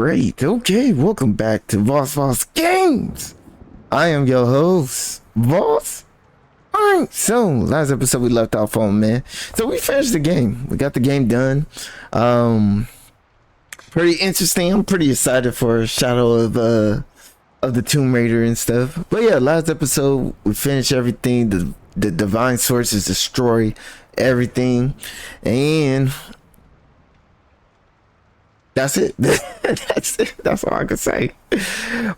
Great. Okay, welcome back to Voss Games. I am your host, Voss. Alright, so last episode we left off on, man. So we finished the game. We got the game done. Pretty interesting. I'm pretty excited for Shadow of the Tomb Raider and stuff. But yeah, last episode we finished everything. The divine sources destroy everything, and that's it. That's it. That's all I can say.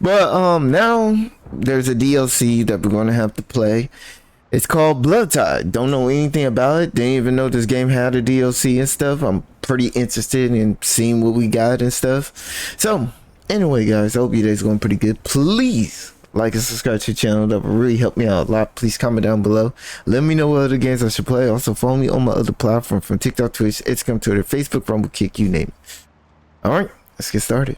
But now there's a DLC that we're gonna have to play. It's called Blood Tide. Don't know anything about it. Didn't even know this game had a DLC and stuff. I'm pretty interested in seeing what we got and stuff. So anyway, guys, I hope your day's going pretty good. Please like and subscribe to the channel. That will really help me out a lot. Please comment down below. Let me know what other games I should play. Also follow me on my other platform, from TikTok, Twitch, Instagram, Twitter, Facebook, Rumble, Kick, you name it. Alright, let's get started.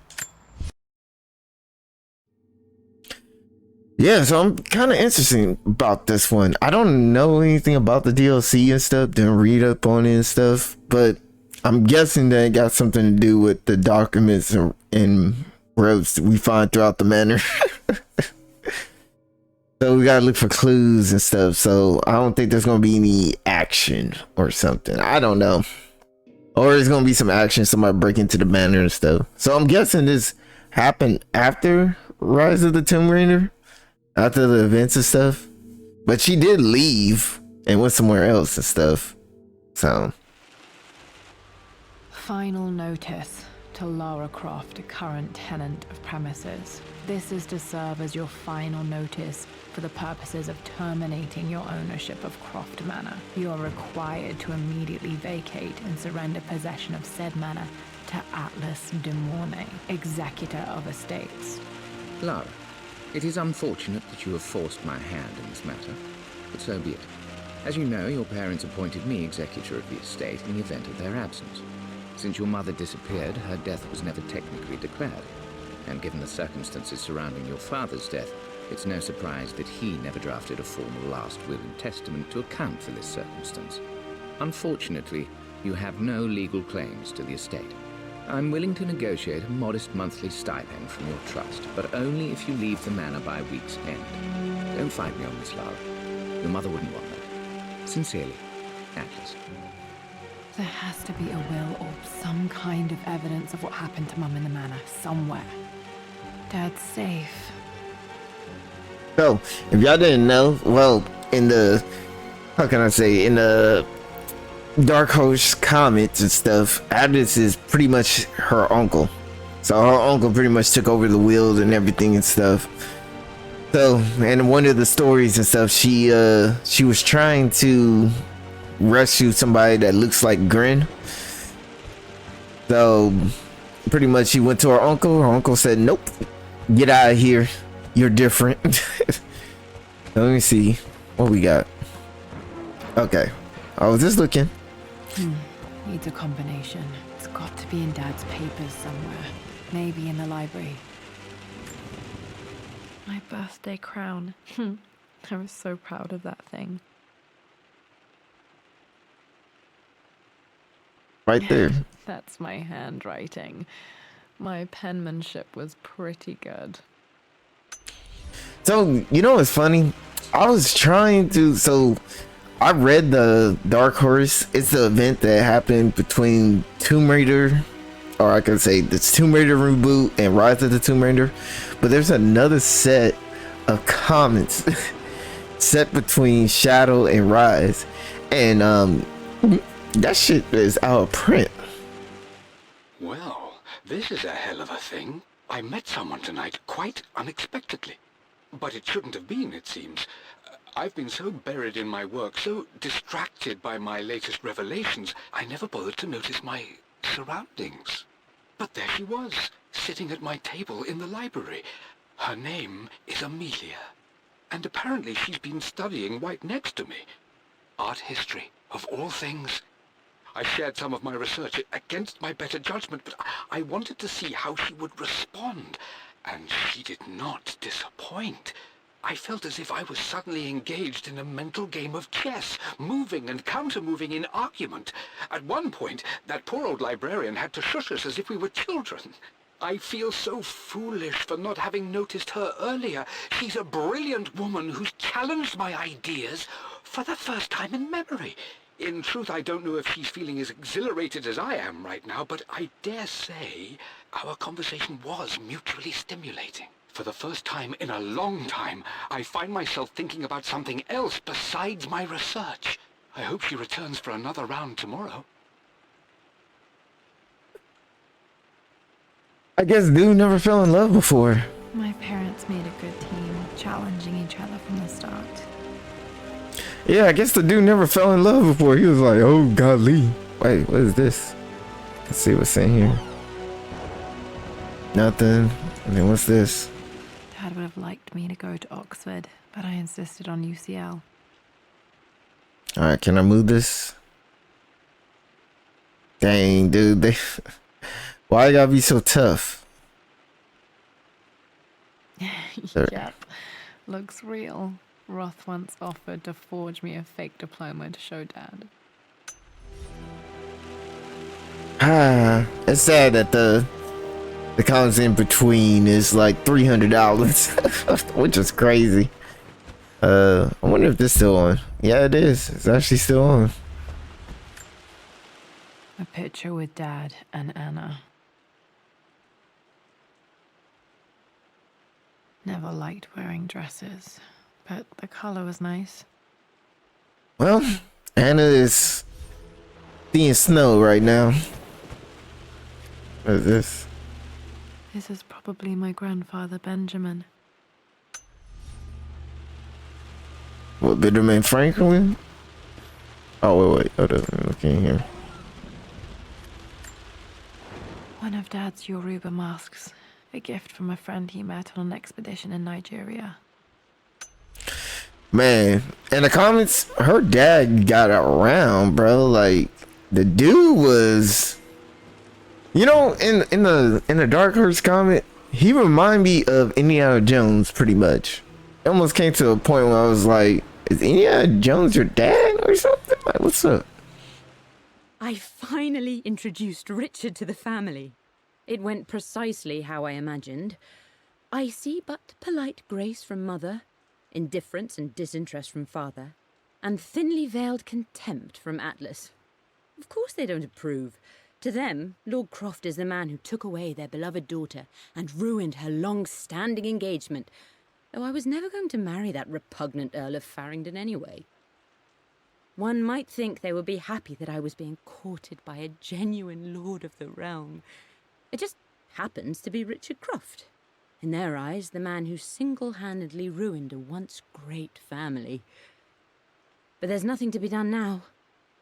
Yeah, so I'm kind of interested about this one. I don't know anything about the DLC and stuff. Didn't read up on it and stuff. But I'm guessing that it got something to do with the documents and roads that we find throughout the manor. So we gotta look for clues and stuff. So I don't think there's gonna be any action or something. I don't know. Or it's gonna be some action, somebody break into the manor and stuff. So I'm guessing this happened after Rise of the Tomb Raider, after the events and stuff. But she did leave and went somewhere else and stuff. So final notice to Lara Croft, current tenant of premises. This is to serve as your final notice for the purposes of terminating your ownership of Croft Manor. You are required to immediately vacate and surrender possession of said manor to Atlas de Mornay, executor of estates. Lara, it is unfortunate that you have forced my hand in this matter, but so be it. As you know, your parents appointed me executor of the estate in the event of their absence. Since your mother disappeared, her death was never technically declared. And given the circumstances surrounding your father's death, it's no surprise that he never drafted a formal last will and testament to account for this circumstance. Unfortunately, you have no legal claims to the estate. I'm willing to negotiate a modest monthly stipend from your trust, but only if you leave the manor by week's end. Don't fight me on this, Lara. Your mother wouldn't want that. Sincerely, Atlas. There has to be a will or some kind of evidence of what happened to Mum in the manor somewhere. Dad's safe. So, if y'all didn't know, well, in the, how can I say, in the Dark Horse comics and stuff, Atlas is pretty much her uncle. So her uncle pretty much took over the wheels and everything and stuff. So, and one of the stories and stuff, she was trying to rescue somebody that looks like Grin. So pretty much she went to her uncle said, nope, get out of here, you're different. Let me see what we got. Okay, I was just looking. Needs a combination. It's got to be in Dad's papers somewhere, maybe in the library. My birthday crown. I was so proud of that thing. Right there. That's my handwriting. My penmanship was pretty good. So, you know what's funny? I was trying to, so I read the Dark Horse. It's the event that happened between Tomb Raider, or I could say it's Tomb Raider reboot and Rise of the Tomb Raider. But there's another set of comics set between Shadow and Rise. And that shit is out of print. Well, this is a hell of a thing. I met someone tonight quite unexpectedly. But it shouldn't have been, it seems. I've been so buried in my work, so distracted by my latest revelations, I never bothered to notice my surroundings. But there she was, sitting at my table in the library. Her name is Amelia. And apparently she's been studying right next to me. Art history, of all things. I shared some of my research against my better judgment, but I wanted to see how she would respond. And she did not disappoint. I felt as if I was suddenly engaged in a mental game of chess, moving and counter-moving in argument. At one point, that poor old librarian had to shush us as if we were children. I feel so foolish for not having noticed her earlier. She's a brilliant woman who's challenged my ideas for the first time in memory. In truth, I don't know if she's feeling as exhilarated as I am right now, but I dare say our conversation was mutually stimulating. For the first time in a long time, I find myself thinking about something else besides my research. I hope she returns for another round tomorrow. I guess dude never fell in love before. My parents made a good team, challenging each other from the start. Yeah, I guess the dude never fell in love before. He was like, oh, golly. Wait, what is this? Let's see what's in here. Nothing. And then what's this? Dad would have liked me to go to Oxford, but I insisted on UCL. Alright, can I move this? Dang, dude. Why you gotta be so tough? Yep, looks real. Roth once offered to forge me a fake diploma to show Dad. It's sad that the comments in between is like $300, which is crazy. I wonder if this is still on. Yeah, it is. It's actually still on. A picture with Dad and Anna. Never liked wearing dresses, but the color was nice. Well, Anna is seeing snow right now. What is this? This is probably my grandfather Benjamin. What, Benjamin Franklin? Oh, wait. Hold up. I'm looking here. One of Dad's Yoruba masks. A gift from a friend he met on an expedition in Nigeria. Man, in the comments, her dad got around, bro. Like, the dude was, you know, in the Dark Horse comment, he reminded me of Indiana Jones pretty much. It almost came to a point where I was like, is Indiana Jones your dad or something? Like, what's up? I finally introduced Richard to the family. It went precisely how I imagined. I see but polite grace from mother, indifference and disinterest from father, and thinly veiled contempt from Atlas. Of course they don't approve. To them, Lord Croft is the man who took away their beloved daughter and ruined her long-standing engagement, though I was never going to marry that repugnant Earl of Farringdon anyway. One might think they would be happy that I was being courted by a genuine lord of the realm. It just happens to be Richard Croft. In their eyes, the man who single-handedly ruined a once great family. But there's nothing to be done now.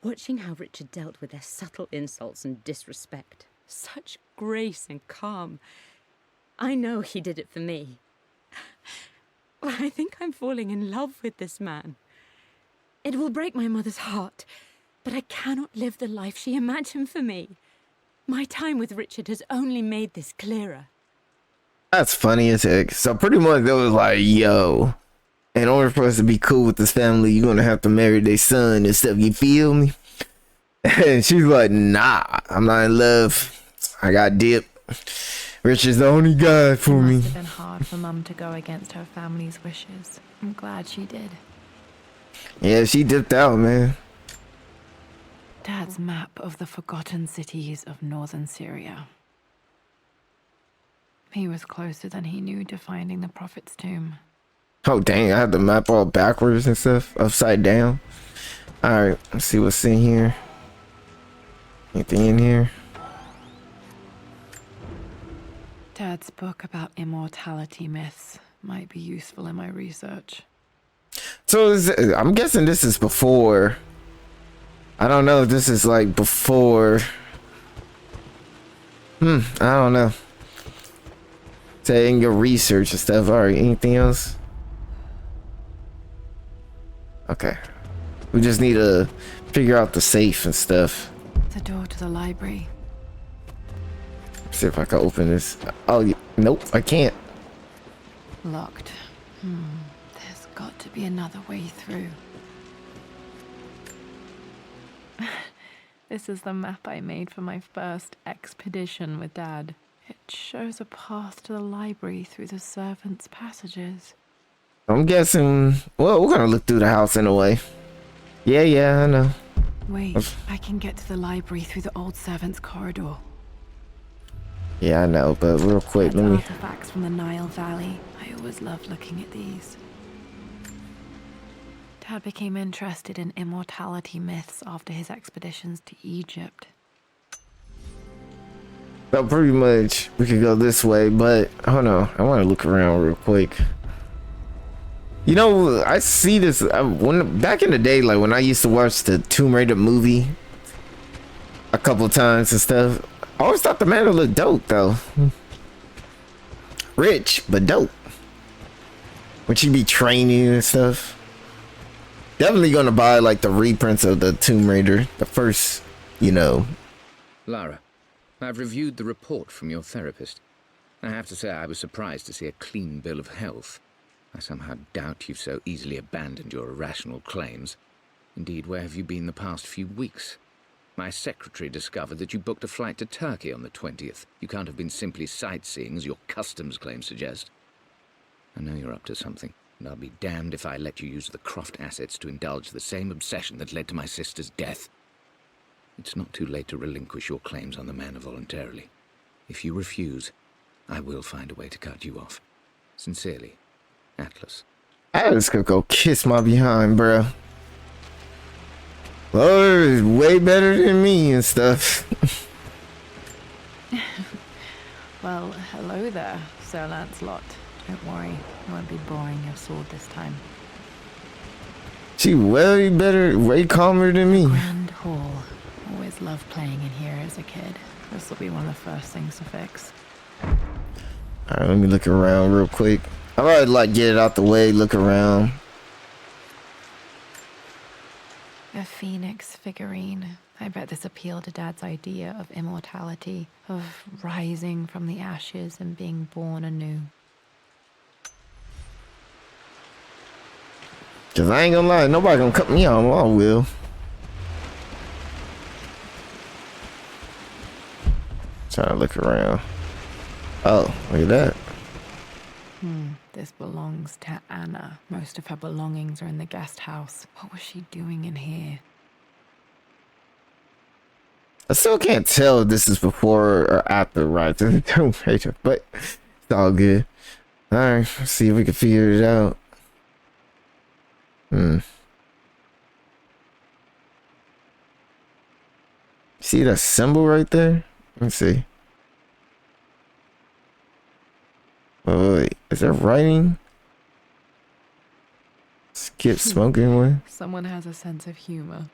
Watching how Richard dealt with their subtle insults and disrespect. Such grace and calm. I know he did it for me. I think I'm falling in love with this man. It will break my mother's heart, but I cannot live the life she imagined for me. My time with Richard has only made this clearer. That's funny as heck. So pretty much they was like, yo, in order for us to be cool with this family, you're gonna have to marry their son and stuff, you feel me? And she's like, nah, I'm not in love. I got dip. Richard's the only guy for me. It must have been hard for Mum to go against her family's wishes. I'm glad she did. Yeah, she dipped out, man. Dad's map of the forgotten cities of northern Syria. He was closer than he knew to finding the Prophet's tomb. Oh, dang, I have the map all backwards and stuff, upside down. Alright, let's see what's in here. Anything in here? Dad's book about immortality myths might be useful in my research. So I'm guessing this is before. I don't know if this is like before. I don't know. Saying your research and stuff. Alright, anything else? Okay. We just need to figure out the safe and stuff. The door to the library. See if I can open this. Oh, nope, I can't. Locked. There's got to be another way through. This is the map I made for my first expedition with Dad. It shows a path to the library through the servants' passages. I'm guessing. Well, we're gonna look through the house anyway. Yeah, I know. Wait, I can get to the library through the old servants' corridor. Yeah, I know, but real quick, let me. Artifacts from the Nile Valley. I always loved looking at these. Dad became interested in immortality myths after his expeditions to Egypt. So pretty much, we could go this way, but hold on, I want to look around real quick. You know, I see this when back in the day, like when I used to watch the Tomb Raider movie a couple times and stuff. I always thought the Manor looked dope though. Rich, but dope. When she be training and stuff. Definitely gonna buy like the reprints of the Tomb Raider, the first, you know. Lara, I've reviewed the report from your therapist. I have to say I was surprised to see a clean bill of health. I somehow doubt you've so easily abandoned your irrational claims. Indeed, where have you been the past few weeks? My secretary discovered that you booked a flight to Turkey on the 20th. You can't have been simply sightseeing, as your customs claims suggest. I know you're up to something, and I'll be damned if I let you use the Croft assets to indulge the same obsession that led to my sister's death. It's not too late to relinquish your claims on the Manor voluntarily. If you refuse, I will find a way to cut you off. Sincerely, Atlas. I just gonna go kiss my behind, bro. Lord is way better than me and stuff. Well, hello there, Sir Lancelot. Don't worry, I won't be boring your sword this time. She way better, way calmer than me. Grand Hall. Always loved playing in here as a kid. This will be one of the first things to fix. Alright, let me look around real quick. I might like get it out the way, look around. A phoenix figurine. I bet this appealed to Dad's idea of immortality, of rising from the ashes and being born anew. Cause I ain't gonna lie, nobody gonna cut me off, I will. Trying to look around. Oh, look at that. This belongs to Anna. Most of her belongings are in the guest house. What was she doing in here? I still can't tell if this is before or after Rise of the Tomb Raider, but it's all good. Alright, let's see if we can figure it out. See that symbol right there? Let's see. Wait, is there writing? Skip smoking one. Someone has a sense of humor.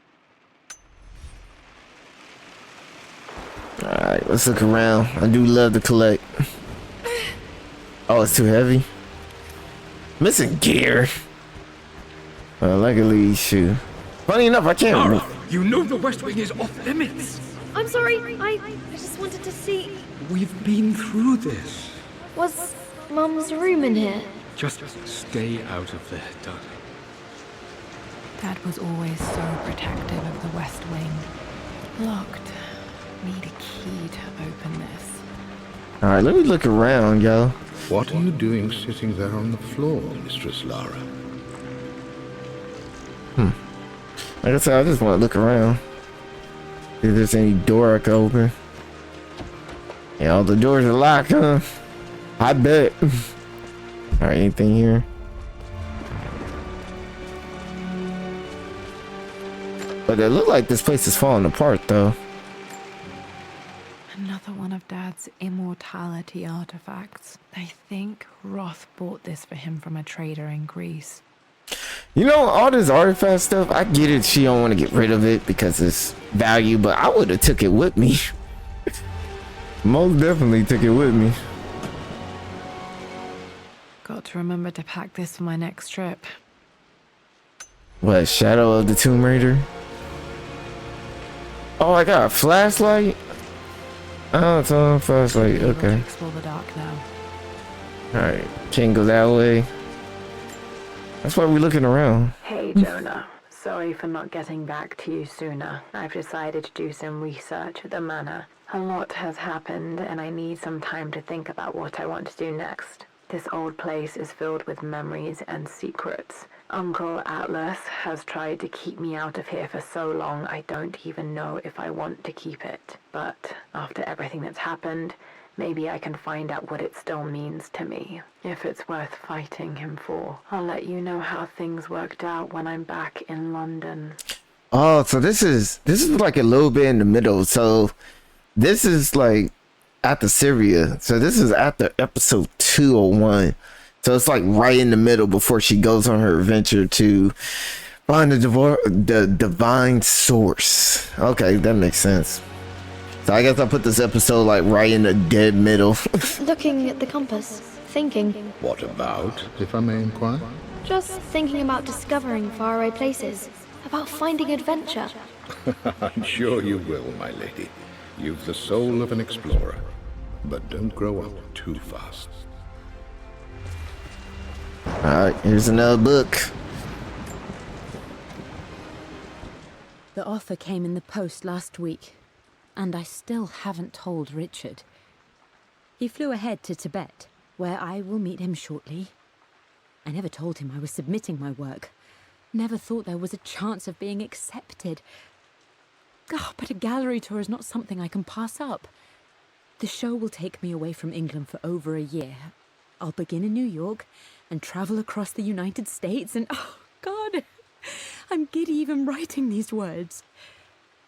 Alright, let's look around. I do love to collect. Oh, it's too heavy. Missing gear. Luckily, shoe. Funny enough, I can't. Lara, you know the West Wing is off limits. I'm sorry, I just wanted to see... We've been through this. Was Mum's room in here? Just stay out of there, darling. Dad was always so protective of the West Wing. Locked. Need a key to open this. Alright, let me look around, yo. What are you doing sitting there on the floor, Mistress Lara? Like I said, I just want to look around. See if there's any door I can open. Yeah, all the doors are locked, huh? I bet. Alright, anything here? But it looked like this place is falling apart, though. Another one of Dad's immortality artifacts. I think Roth bought this for him from a trader in Greece. You know, all this artifact stuff, I get it. She don't want to get rid of it because it's value, but I would have took it with me. Most definitely took it with me. Got to remember to pack this for my next trip. What, Shadow of the Tomb Raider? Oh, I got a flashlight? Oh, it's on a flashlight, Able to okay. explore the dark now. Alright, can't go that way. That's why we're looking around. Hey, Jonah. Sorry for not getting back to you sooner. I've decided to do some research at the Manor. A lot has happened, and I need some time to think about what I want to do next. This old place is filled with memories and secrets. Uncle Atlas has tried to keep me out of here for so long I don't even know if I want to keep it. But after everything that's happened, maybe I can find out what it still means to me. If it's worth fighting him for. I'll let you know how things worked out when I'm back in London. Oh, so this is like a little bit in the middle. So this is like after Syria. So this is after episode 201. So it's like right in the middle before she goes on her adventure to find the divine source. Okay, that makes sense. So I guess I'll put this episode like right in the dead middle. Looking at the compass, thinking. What about, if I may inquire? Just thinking about discovering faraway places, about finding adventure. I'm sure you will, my lady. You've the soul of an explorer. But don't grow up too fast. Alright, here's another book. The offer came in the post last week, and I still haven't told Richard. He flew ahead to Tibet, where I will meet him shortly. I never told him I was submitting my work. Never thought there was a chance of being accepted. Oh, but a gallery tour is not something I can pass up. The show will take me away from England for over a year. I'll begin in New York and travel across the United States and, oh, God, I'm giddy even writing these words.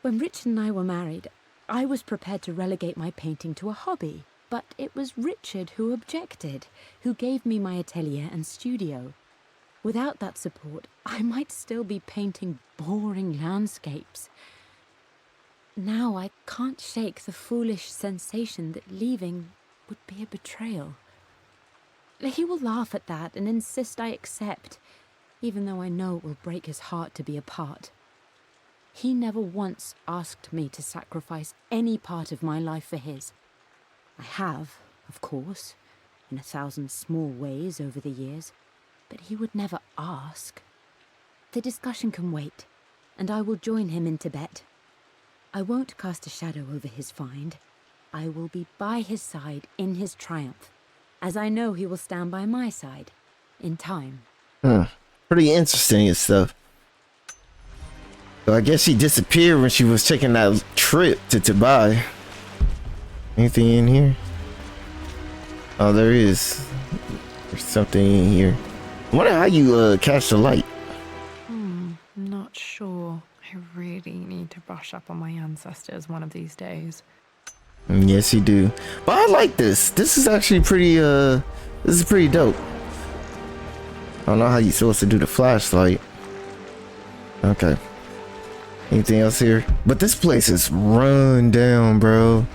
When Richard and I were married, I was prepared to relegate my painting to a hobby, but it was Richard who objected, who gave me my atelier and studio. Without that support, I might still be painting boring landscapes. Now I can't shake the foolish sensation that leaving would be a betrayal. He will laugh at that and insist I accept, even though I know it will break his heart to be apart. He never once asked me to sacrifice any part of my life for his. I have, of course, in 1,000 small ways over the years, but he would never ask. The discussion can wait, and I will join him in Tibet. I won't cast a shadow over his find. I will be by his side in his triumph, as I know he will stand by my side, in time. Pretty interesting and stuff. So I guess she disappeared when she was taking that trip to Dubai. Anything in here? Oh, there is. There's something in here. I wonder how you catch the light. Not sure. I really need to brush up on my ancestors one of these days. Yes, you do. But I like this. This is actually pretty, this is pretty dope. I don't know how you're supposed to do the flashlight. Okay. Anything else here? But this place is run down, bro.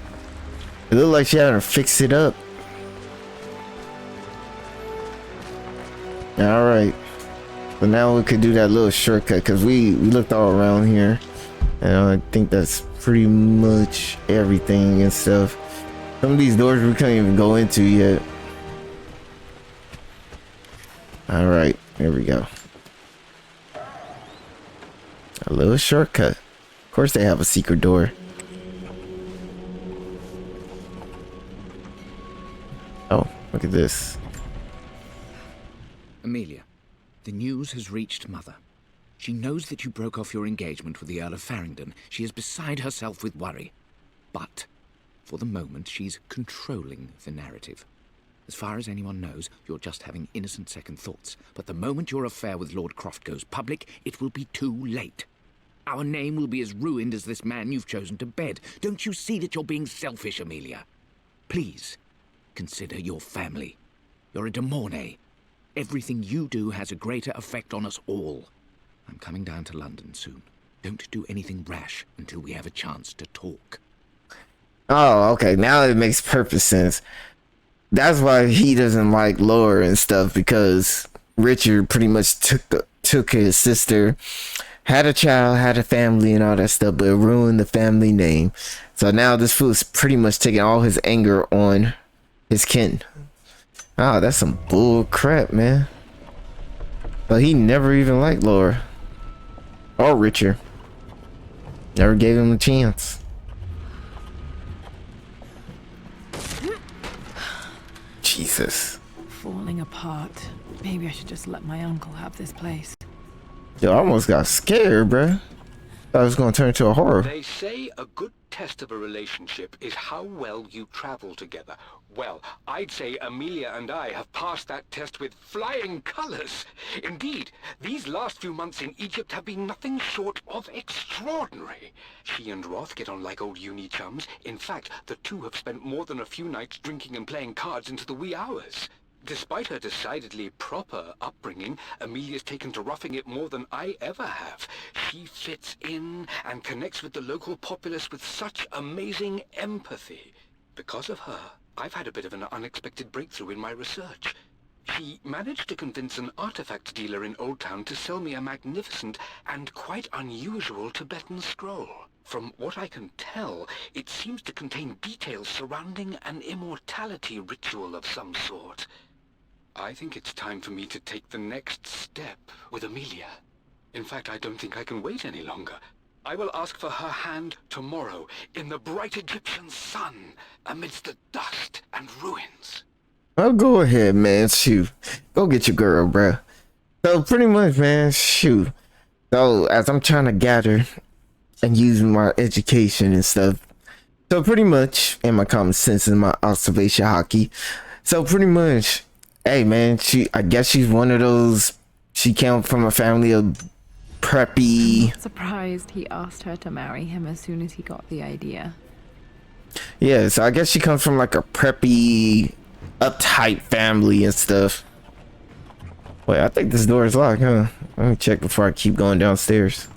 It looked like she had to fix it up. Alright. But now we could do that little shortcut because we looked all around here. And I think that's pretty much everything and stuff. Some of these doors we can't even go into yet. Alright, here we go. A little shortcut. Of course they have a secret door. Oh, look at this. Amelia, the news has reached Mother. She knows that you broke off your engagement with the Earl of Farringdon. She is beside herself with worry. But, for the moment, she's controlling the narrative. As far as anyone knows, you're just having innocent second thoughts. But the moment your affair with Lord Croft goes public, it will be too late. Our name will be as ruined as this man you've chosen to bed. Don't you see that you're being selfish, Amelia? Please, consider your family. You're a de Mornay. Everything you do has a greater effect on us all. I'm coming down to London soon. Don't do anything rash until we have a chance to talk. Oh, okay. Now it makes perfect sense. That's why he doesn't like Laura and stuff, because Richard pretty much took his sister, had a child, had a family and all that stuff, but it ruined the family name. So now this fool's pretty much taking all his anger on his kin. Oh, that's some bull crap, man. But he never even liked Laura. Or Richard. Never gave him a chance. Jesus. Falling apart. Maybe I should just let my uncle have this place. Yo, I almost got scared, bruh. Thought it was gonna turn into a horror. They say a good test of a relationship is how well you travel together. Well, I'd say Amelia and I have passed that test with flying colors. Indeed, these last few months in Egypt have been nothing short of extraordinary. She and Roth get on like old uni chums. In fact, the two have spent more than a few nights drinking and playing cards into the wee hours. Despite her decidedly proper upbringing, Amelia's taken to roughing it more than I ever have. She fits in and connects with the local populace with such amazing empathy. Because of her, I've had a bit of an unexpected breakthrough in my research. She managed to convince an artifact dealer in Old Town to sell me a magnificent and quite unusual Tibetan scroll. From what I can tell, it seems to contain details surrounding an immortality ritual of some sort. I think it's time for me to take the next step with Amelia. In fact, I don't think I can wait any longer. I will ask for her hand tomorrow in the bright Egyptian sun amidst the dust and ruins. Oh, go ahead, man. Shoot. Go get your girl, bruh. So pretty much, man, shoot. So as I'm trying to gather and use my education and stuff. So pretty much, and my common sense and my observation hockey. So pretty much, hey man, I guess she's one of those, she came from a family of preppy. Surprised he asked her to marry him as soon as he got the idea. Yeah, so I guess she comes from like a preppy, uptight family and stuff. Wait, I think this door is locked, huh? Let me check before I keep going downstairs.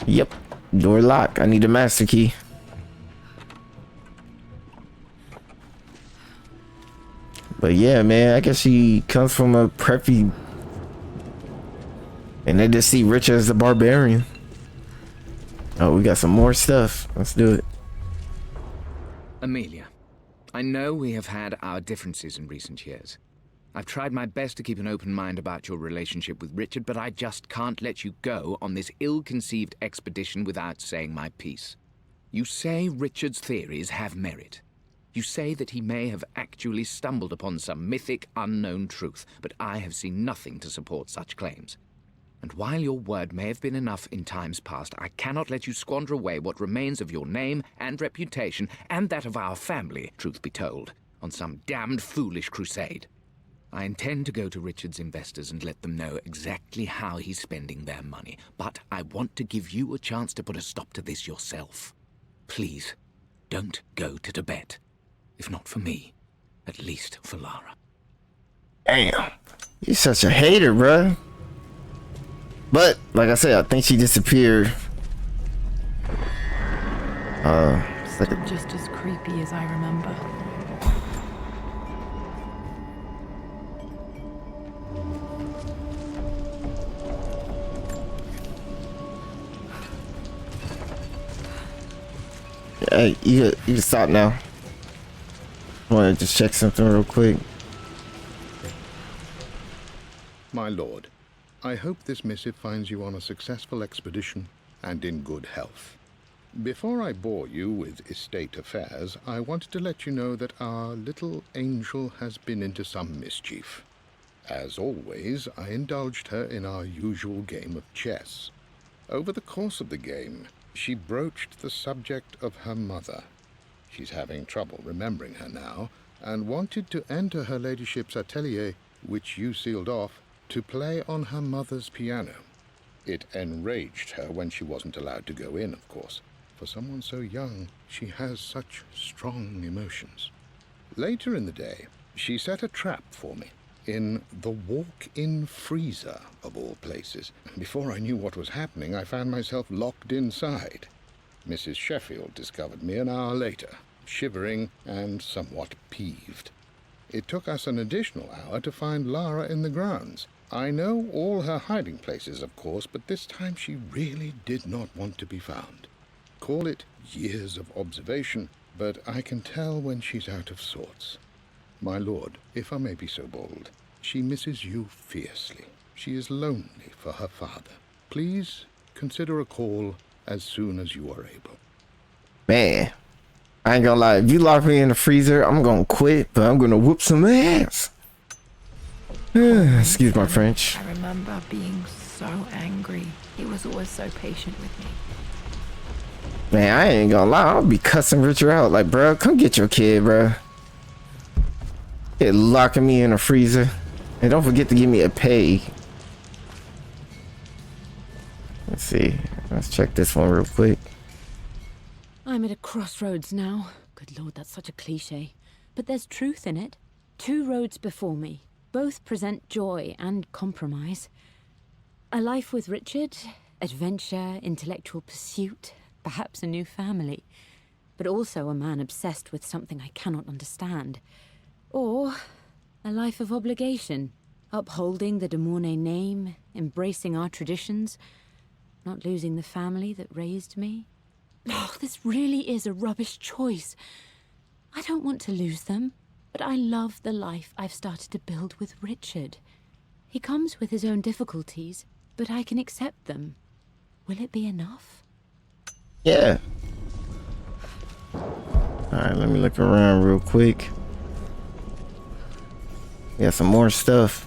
Yep, door locked. I need a master key. But yeah, man, I guess she comes from a preppy, and they just see Richard as the barbarian. Oh, we got some more stuff. Let's do it. Amelia, I know we have had our differences in recent years. I've tried my best to keep an open mind about your relationship with Richard, but I just can't let you go on this ill-conceived expedition without saying my piece. You say Richard's theories have merit. You say that he may have actually stumbled upon some mythic, unknown truth, but I have seen nothing to support such claims. And while your word may have been enough in times past, I cannot let you squander away what remains of your name and reputation, and that of our family, truth be told, on some damned foolish crusade. I intend to go to Richard's investors and let them know exactly how he's spending their money, but I want to give you a chance to put a stop to this yourself. Please, don't go to Tibet. If not for me, at least for Lara. Damn, you're such a hater, bruh. But like I said, I think she disappeared. It's like Still just as creepy as I remember. Hey, you can stop now. I want to just check something real quick. My lord, I hope this missive finds you on a successful expedition and in good health. Before I bore you with estate affairs, I wanted to let you know that our little angel has been into some mischief. As always, I indulged her in our usual game of chess. Over the course of the game, she broached the subject of her mother. She's having trouble remembering her now, and wanted to enter her ladyship's atelier, which you sealed off, to play on her mother's piano. It enraged her when she wasn't allowed to go in, of course. For someone so young, she has such strong emotions. Later in the day, she set a trap for me in the walk-in freezer, of all places. Before I knew what was happening, I found myself locked inside. Mrs. Sheffield discovered me an hour later, shivering and somewhat peeved. It took us an additional hour to find Lara in the grounds. I know all her hiding places, of course, but this time she really did not want to be found. Call it years of observation, but I can tell when she's out of sorts. My lord, if I may be so bold, she misses you fiercely. She is lonely for her father. Please consider a call as soon as you are able. Man, I ain't gonna lie. If you lock me in the freezer, I'm gonna quit, but I'm gonna whoop some ass. Excuse my French. I remember being so angry. He was always so patient with me. Man, I ain't gonna lie. I'll be cussing Richard out. Like, bro, come get your kid, bro. You're locking me in a freezer. And don't forget to give me a pay. Let's see. Let's check this one real quick. I'm at a crossroads now. Good lord, that's such a cliche. But there's truth in it. 2 roads before me. Both present joy and compromise. A life with Richard, adventure, intellectual pursuit, perhaps a new family. But also a man obsessed with something I cannot understand. Or a life of obligation, upholding the de Mornay name, embracing our traditions, not losing the family that raised me. Oh, this really is a rubbish choice. I don't want to lose them, but I love the life I've started to build with Richard. He comes with his own difficulties, but I can accept them. Will it be enough? Yeah. Alright, let me look around real quick. Yeah, some more stuff.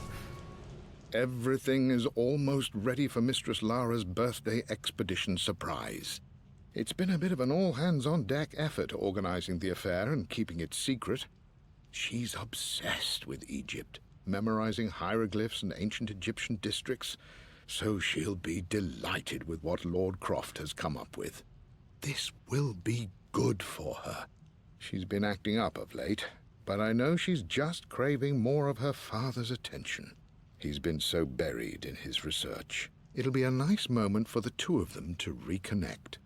Everything is almost ready for Mistress Lara's birthday expedition surprise. It's been a bit of an all-hands-on-deck effort organizing the affair and keeping it secret. She's obsessed with Egypt, memorizing hieroglyphs and ancient Egyptian districts, so she'll be delighted with what Lord Croft has come up with. This will be good for her. She's been acting up of late, but I know she's just craving more of her father's attention. He's been so buried in his research. It'll be a nice moment for the 2 of them to reconnect.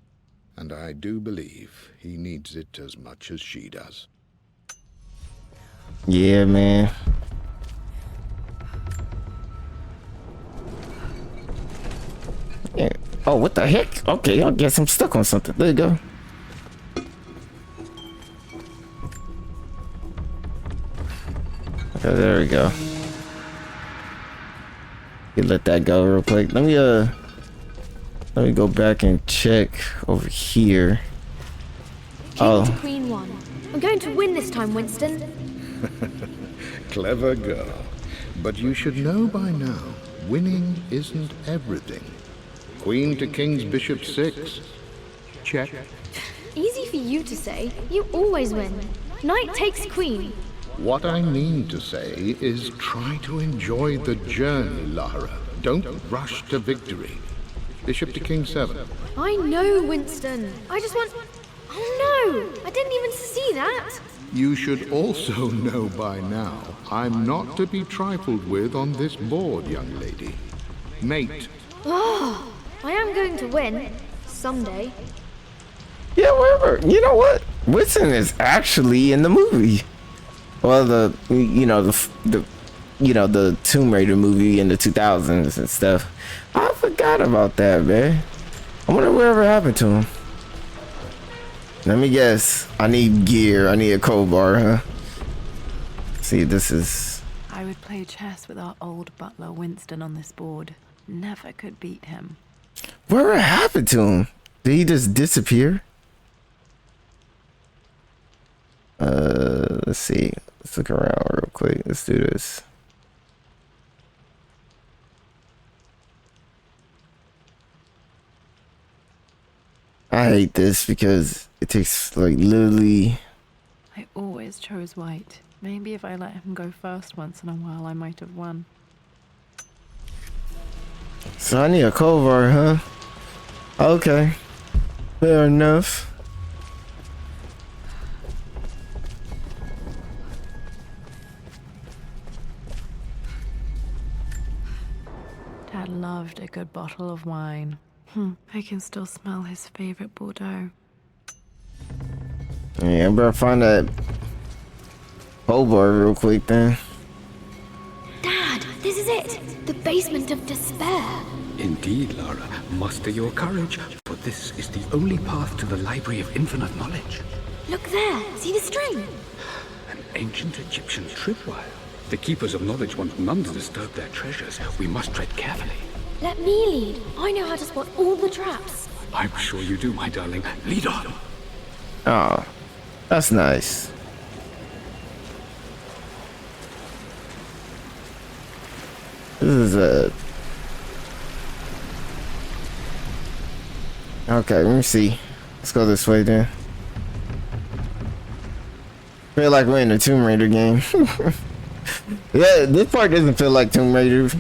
And I do believe he needs it as much as she does. Yeah, man. Yeah. Oh, what the heck? Okay, I guess I'm stuck on something. There you go. Okay, there we go. You let that go real quick. Let me go back and check over here. King to Queen 1. I'm going to win this time, Winston. Clever girl. But you should know by now, winning isn't everything. Queen to King's Bishop 6. Check. Easy for you to say. You always win. Knight takes queen. What I mean to say is try to enjoy the journey, Lara. Don't rush to victory. Bishop to King 7. I know, Winston. I just want... Oh no! I didn't even see that. You should also know by now, I'm not to be trifled with on this board, young lady. Mate. Oh, I am going to win. Someday. Yeah, whatever. You know what? Winston is actually in the movie. Well, the Tomb Raider movie in the 2000s and stuff. I forgot about that, man. I wonder whatever happened to him. Let me guess. I need gear. I need a crowbar, huh? See, this is... I would play chess with our old butler Winston on this board. Never could beat him. Whatever happened to him? Did he just disappear? Let's see. Let's look around real quick. Let's do this. I hate this because it takes like literally... I always chose white. Maybe if I let him go first once in a while, I might have won. So I need a crowbar, huh? Okay. Fair enough. Dad loved a good bottle of wine. I can still smell his favorite Bordeaux. Yeah, I better find that crowbar real quick then. Dad, this is it. The basement of despair. Indeed, Lara. Muster your courage, for this is the only path to the Library of Infinite Knowledge. Look there. See the string? An ancient Egyptian tripwire. The Keepers of Knowledge want none to disturb their treasures. We must tread carefully. Let me lead. I know how to spot all the traps. I'm sure you do, my darling. Lead on. Oh, That's nice. This is a... Okay, let me see. Let's go this way then. Feel like we're in a Tomb Raider game. Yeah, this part doesn't feel like Tomb Raider.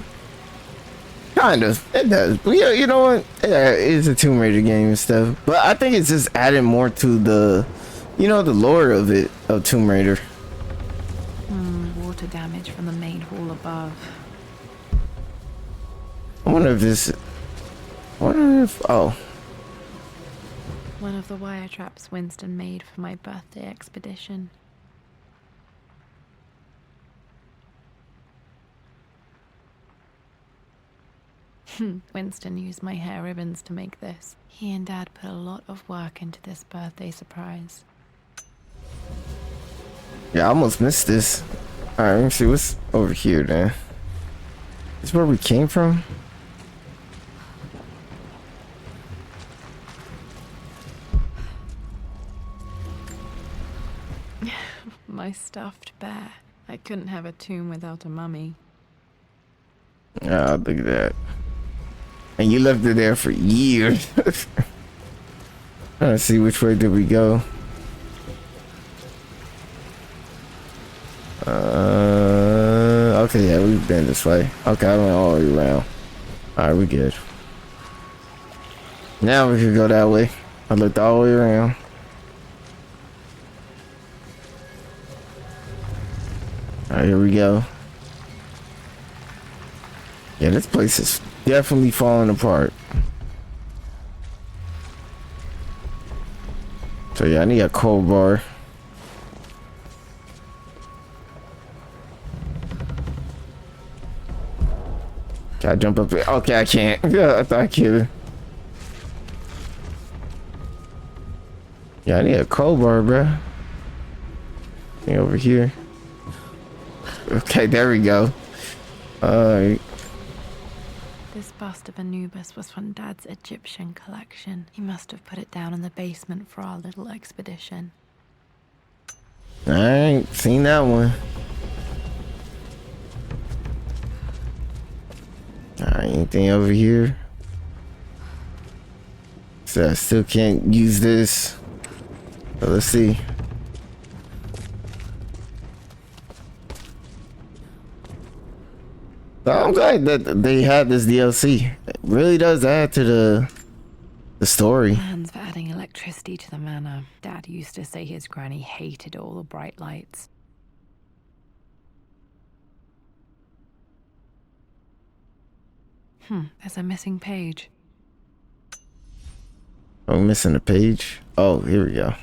Kind of. It does. But yeah, you know what? Yeah, it's a Tomb Raider game and stuff. But I think it's just adding more to the, you know, the lore of it, of Tomb Raider. Water damage from the main hall above. I wonder if this... Oh. One of the wire traps Winston made for my birthday expedition. Winston used my hair ribbons to make this. He and Dad put a lot of work into this birthday surprise. Yeah, I almost missed this. Alright, let me see what's over here then. Is this where we came from? My stuffed bear. I couldn't have a tomb without a mummy. Ah, look at that. And you left it there for years. Trying to see which way did we go. Okay, yeah, we've been this way. Okay, I went all the way around. Alright, we good. Now we can go that way. I looked all the way around. Alright, here we go. Yeah, this place is definitely falling apart. So yeah, I need a cold bar. Can I jump up there? Okay, I can't. Yeah, I thought I could. Yeah, I need a cold bar, bruh. Over here. Okay, there we go. Alright. This bust of Anubis was from Dad's Egyptian collection. He must have put it down in the basement for our little expedition. I ain't seen that one. Alright, anything over here? So I still can't use this. So let's see. So I'm glad that they had this DLC. It really does add to the story. Plans for adding electricity to the manor. Dad used to say his granny hated all the bright lights. There's a missing page. Oh, missing a page? Oh, here we go.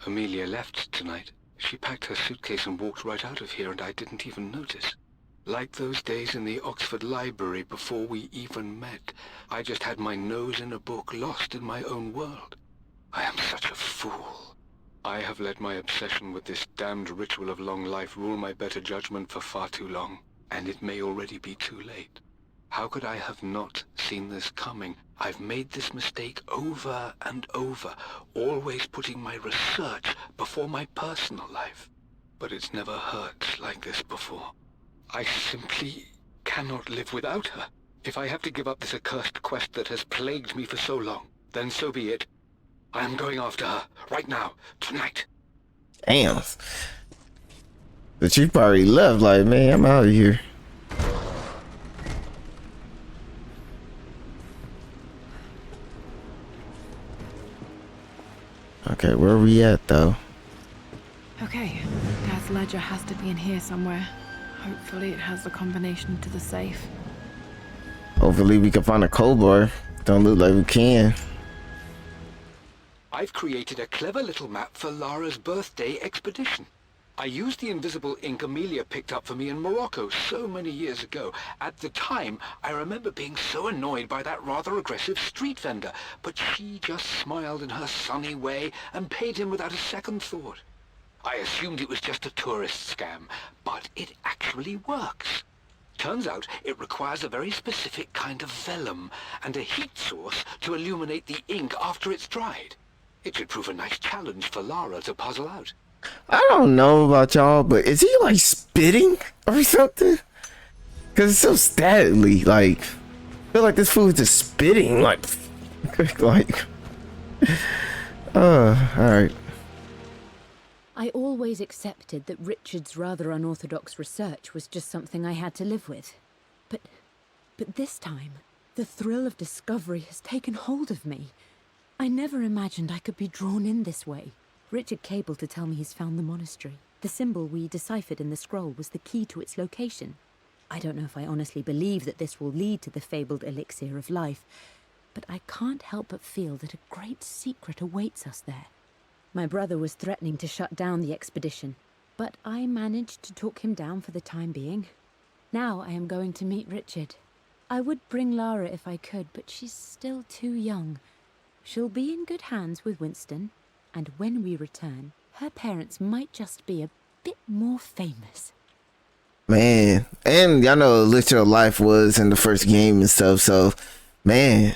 Amelia left tonight. She packed her suitcase and walked right out of here, and I didn't even notice. Like those days in the Oxford Library before we even met, I just had my nose in a book, lost in my own world. I am such a fool. I have let my obsession with this damned ritual of long life rule my better judgment for far too long, and it may already be too late. How could I have not seen this coming? I've made this mistake over and over, always putting my research before my personal life. But it's never hurt like this before. I simply cannot live without her. If I have to give up this accursed quest that has plagued me for so long, then so be it. I am going after her, right now, tonight. Damn. But you probably left like, man, I'm out of here. Okay, where are we at though? Okay, Dad's ledger has to be in here somewhere. Hopefully it has the combination to the safe. Hopefully we can find a cold bar. Don't look like we can. I've created a clever little map for Lara's birthday expedition. I used the invisible ink Amelia picked up for me in Morocco so many years ago. At the time, I remember being so annoyed by that rather aggressive street vendor, but she just smiled in her sunny way and paid him without a second thought. I assumed it was just a tourist scam, but it actually works. Turns out it requires a very specific kind of vellum and a heat source to illuminate the ink after it's dried. It should prove a nice challenge for Lara to puzzle out. I don't know about y'all, but is he like spitting or something? Cause it's so statically, like, I feel like this fool is just spitting, like, like, alright. I always accepted that Richard's rather unorthodox research was just something I had to live with. But this time, the thrill of discovery has taken hold of me. I never imagined I could be drawn in this way. Richard cabled to tell me he's found the monastery. The symbol we deciphered in the scroll was the key to its location. I don't know if I honestly believe that this will lead to the fabled elixir of life, but I can't help but feel that a great secret awaits us there. My brother was threatening to shut down the expedition, but I managed to talk him down for the time being. Now I am going to meet Richard. I would bring Lara if I could, but she's still too young. She'll be in good hands with Winston, and when we return, her parents might just be a bit more famous. Man, and y'all know Elixir of Life was in the first game and stuff, so, man.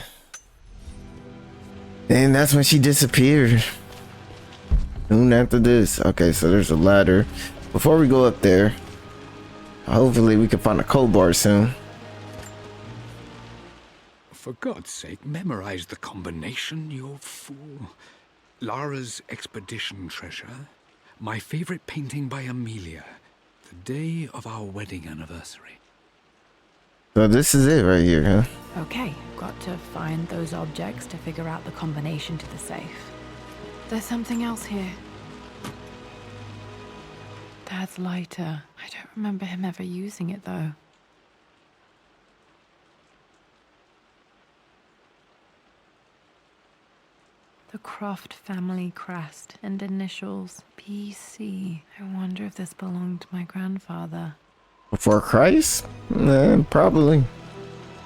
And that's when she disappeared. Soon after this. Okay, so there's a ladder. Before we go up there, hopefully we can find a cold bar soon. For God's sake, memorize the combination, you fool. Lara's expedition treasure, my favorite painting by Amelia, the day of our wedding anniversary. So this is it right here, huh? Okay, got to find those objects to figure out the combination to the safe. There's something else here. Dad's lighter. I don't remember him ever using it though. The Croft family crest and initials PC. I wonder if this belonged to my grandfather. Before Christ? Probably.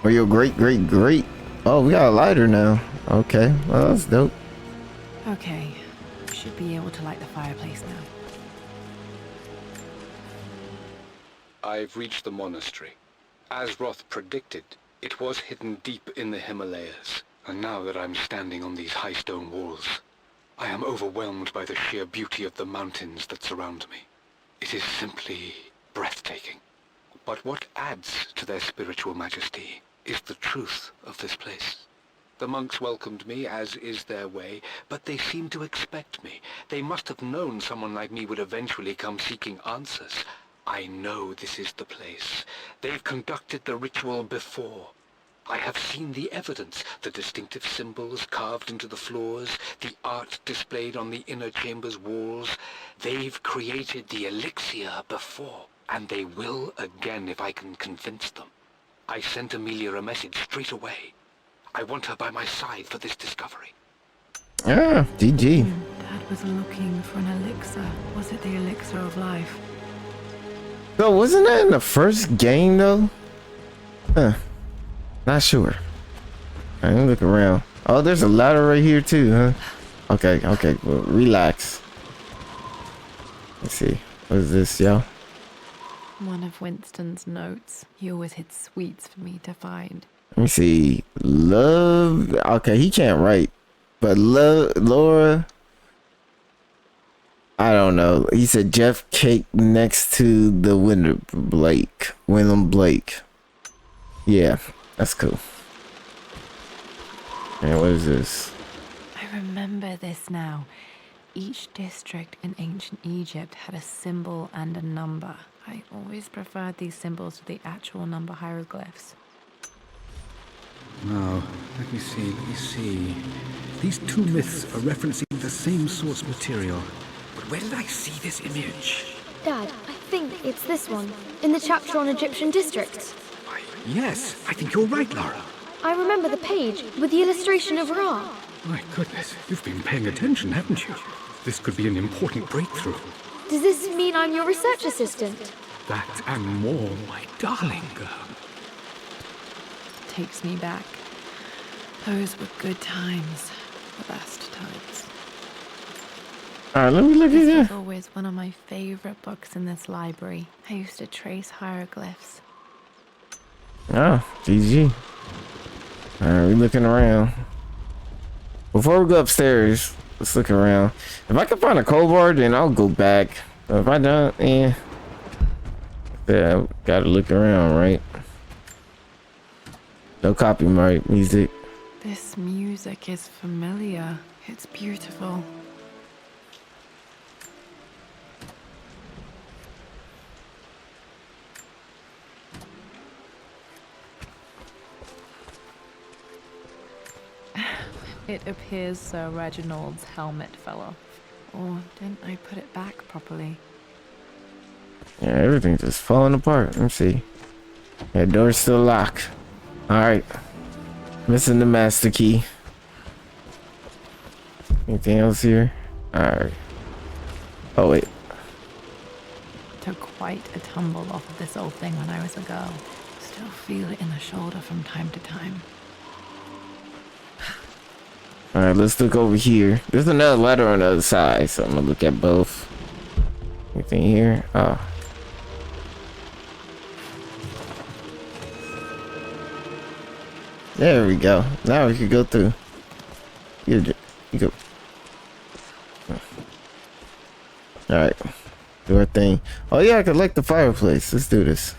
Or your great. Oh, we got a lighter now. Okay, well, that's dope. Okay, should be able to light the fireplace now. I've reached the monastery. As Roth predicted, it was hidden deep in the Himalayas. And now that I'm standing on these high stone walls, I am overwhelmed by the sheer beauty of the mountains that surround me. It is simply breathtaking. But what adds to their spiritual majesty is the truth of this place. The monks welcomed me, as is their way, but they seemed to expect me. They must have known someone like me would eventually come seeking answers. I know this is the place. They've conducted the ritual before. I have seen the evidence, the distinctive symbols carved into the floors, the art displayed on the inner chamber's walls. They've created the elixir before, and they will again if I can convince them. I sent Amelia a message straight away. I want her by my side for this discovery. Ah, GG. Dad was looking for an elixir. Was it the elixir of life? So wasn't that in the first game though? Huh. Not sure. I didn't look around. Oh, there's a ladder right here too, huh? Okay. Well, relax. Let's see. What is this, y'all? One of Winston's notes. He always hid sweets for me to find. Let me see. Love. Okay, he can't write. But Laura. I don't know. He said Jeff Cake next to the William Blake. Yeah, that's cool. And what is this? I remember this now. Each district in ancient Egypt had a symbol and a number. I always preferred these symbols to the actual number hieroglyphs. Now, let me see. These two myths are referencing the same source material. But where did I see this image? Dad, I think it's this one, in the chapter on Egyptian districts. Why, yes, I think you're right, Lara. I remember the page with the illustration of Ra. My goodness, you've been paying attention, haven't you? This could be an important breakthrough. Does this mean I'm your research assistant? That and more, my darling girl. Takes me back. Those were good times. The best times. Alright, let me look at This was this. always one of my favorite books in this library. I used to trace hieroglyphs. Oh, GG. Alright, we looking around. Before we go upstairs, Let's look around. If I can find a cold bar, then I'll go back. But if I don't, yeah, gotta look around, right? No copyright music. This music is familiar. It's beautiful. It appears Sir Reginald's helmet fell off. Or didn't I put it back properly? Yeah, everything's just falling apart. Let me see. That door's still locked. Alright. Missing the master key. Anything else here? Alright. Oh, wait. Took quite a tumble off of this old thing when I was a girl. Still feel it in the shoulder from time to time. Alright, let's look over here. There's another ladder on the other side, so I'm gonna look at both. Anything here? Oh. There we go. Now we can go through. You go. Alright. Do our thing. Oh yeah, I could light the fireplace. Let's do this.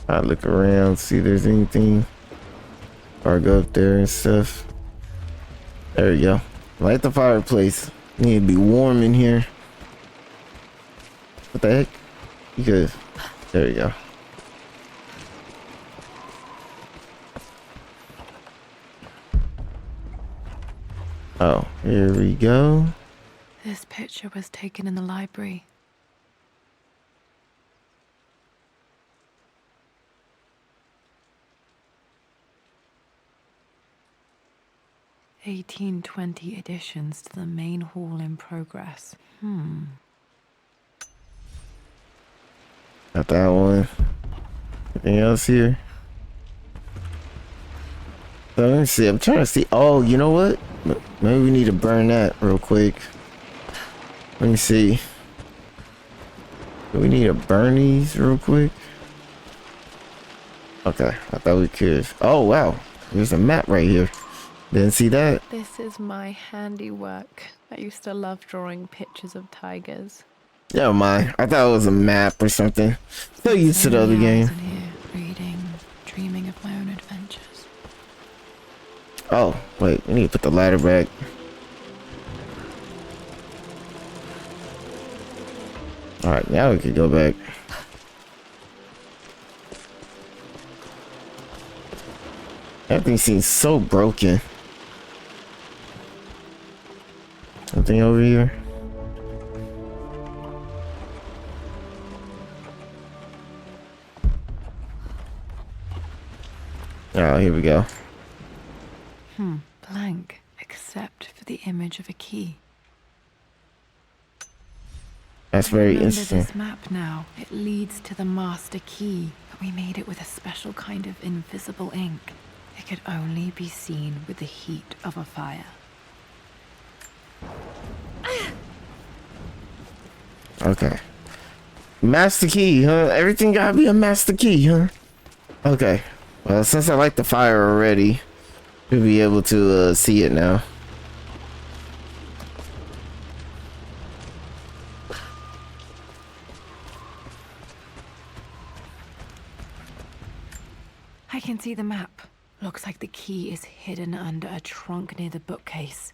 I look around, see if there's anything. Or go up there and stuff. There we go. Light the fireplace. Need to be warm in here. What the heck? You good. There we go. Oh, here we go. This picture was taken in the library. (1820) additions to the main hall in progress. Got that one. Anything else here? So let me see. I'm trying to see. Oh, you know what? Maybe we need to burn that real quick. Let me see. Do we need to burn these real quick? Okay, I thought we could. Oh, wow. There's a map right here. Didn't see that. This is my handiwork. I used to love drawing pictures of tigers. Never mind. I thought it was a map or something. So used to the other game. In here, reading, dreaming of my own adventures. Oh, wait. We need to put the ladder back. Alright, now we can go back. Everything seems so broken. Something over here. Oh, here we go. Blank, except for the image of a key. That's very Remember interesting. this map now. It leads to the master key, but we made it with a special kind of invisible ink. It could only be seen with the heat of a fire. Okay. Master key, huh? Everything gotta be a master key, huh? Okay. Well, since I like the fire already, we'll be able to see it now. I can see the map. Looks like the key is hidden under a trunk near the bookcase.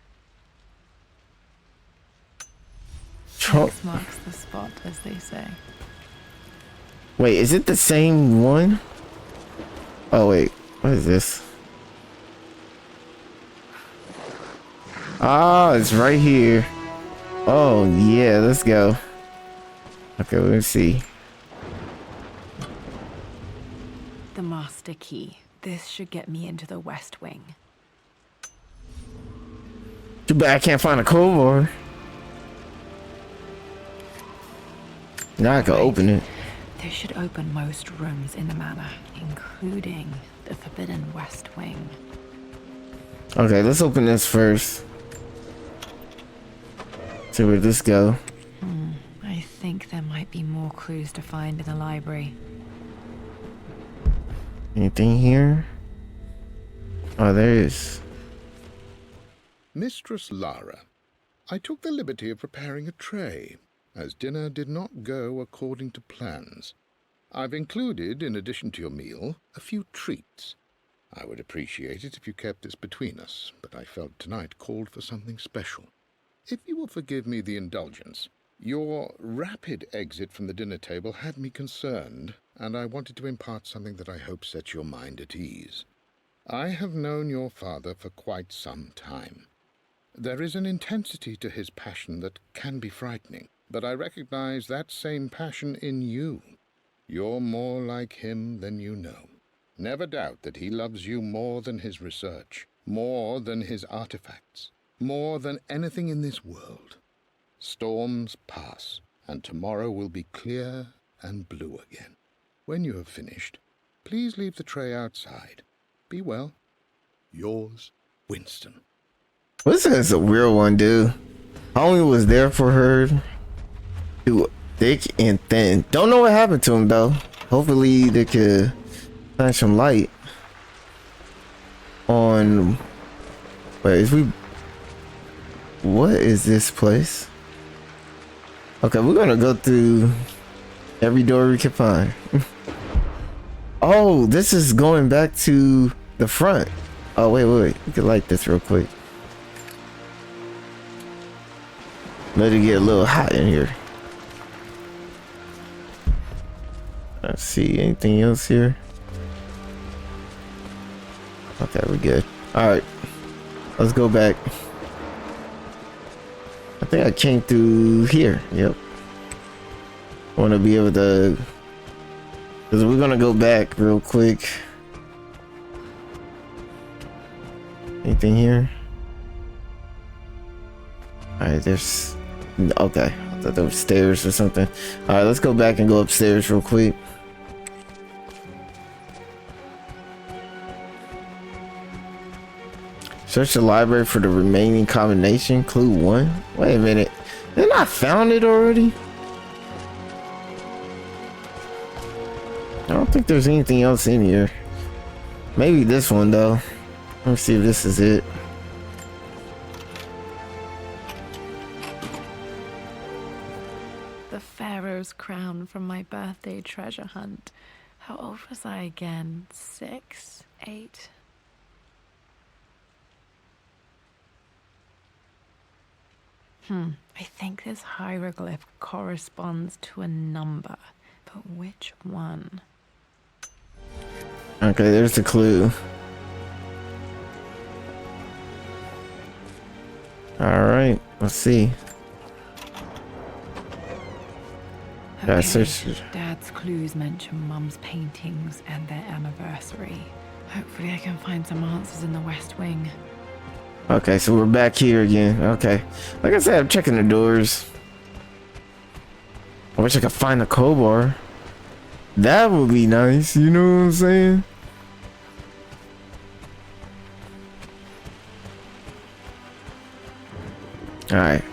Trunk? X marks the spot, as they say. Wait, is it the same one? Oh wait, what is this? Ah, it's right here. Oh yeah, let's go. Okay, let's see. The master key. This should get me into the West Wing. Too bad I can't find a code bar. Now I can open it. This should open most rooms in the manor, including the forbidden West Wing. Okay, let's open this first. See where this go. I think there might be more clues to find in the library. Anything here? Oh, there is. Mistress Lara, I took the liberty of preparing a tray, as dinner did not go according to plans. I've included, in addition to your meal, a few treats. I would appreciate it if you kept this between us, but I felt tonight called for something special. If you will forgive me the indulgence, your rapid exit from the dinner table had me concerned, and I wanted to impart something that I hope sets your mind at ease. I have known your father for quite some time. There is an intensity to his passion that can be frightening, but I recognize that same passion in you. You're more like him than you know. Never doubt that he loves you more than his research, more than his artifacts, more than anything in this world. Storms pass, and tomorrow will be clear and blue again. When you have finished, please leave the tray outside. Be well. Yours, Winston. This is a weird one, dude. Homie was there for her through thick and thin. Don't know what happened to him though. Hopefully they could shine some light on. Wait, if we. What is this place? Okay, we're gonna go through every door we can find. Oh, this is going back to the front. Oh, wait. We can light this real quick. Let it get a little hot in here. Let's see, anything else here? Okay, we're good. Alright, let's go back. I think I came through here. Yep. I want to be able to, because we're gonna go back real quick. Anything here? Alright, there's, okay, I thought there were stairs or something. Alright, let's go back and go upstairs real quick. Search the library for the remaining combination. Clue 1. Wait a minute. Didn't I found it already? I don't think there's anything else in here. Maybe this one though. Let me see if this is it. The Pharaoh's crown from my birthday treasure hunt. How old was I again? 6? 8? I think this hieroglyph corresponds to a number, but which one? Okay, there's the clue. Alright, let's see. Okay, Search. Dad's clues mention Mum's paintings and their anniversary. Hopefully I can find some answers in the West Wing. Okay, so we're back here again. Okay. Like I said, I'm checking the doors. I wish I could find the crowbar. That would be nice, you know what I'm saying? Alright.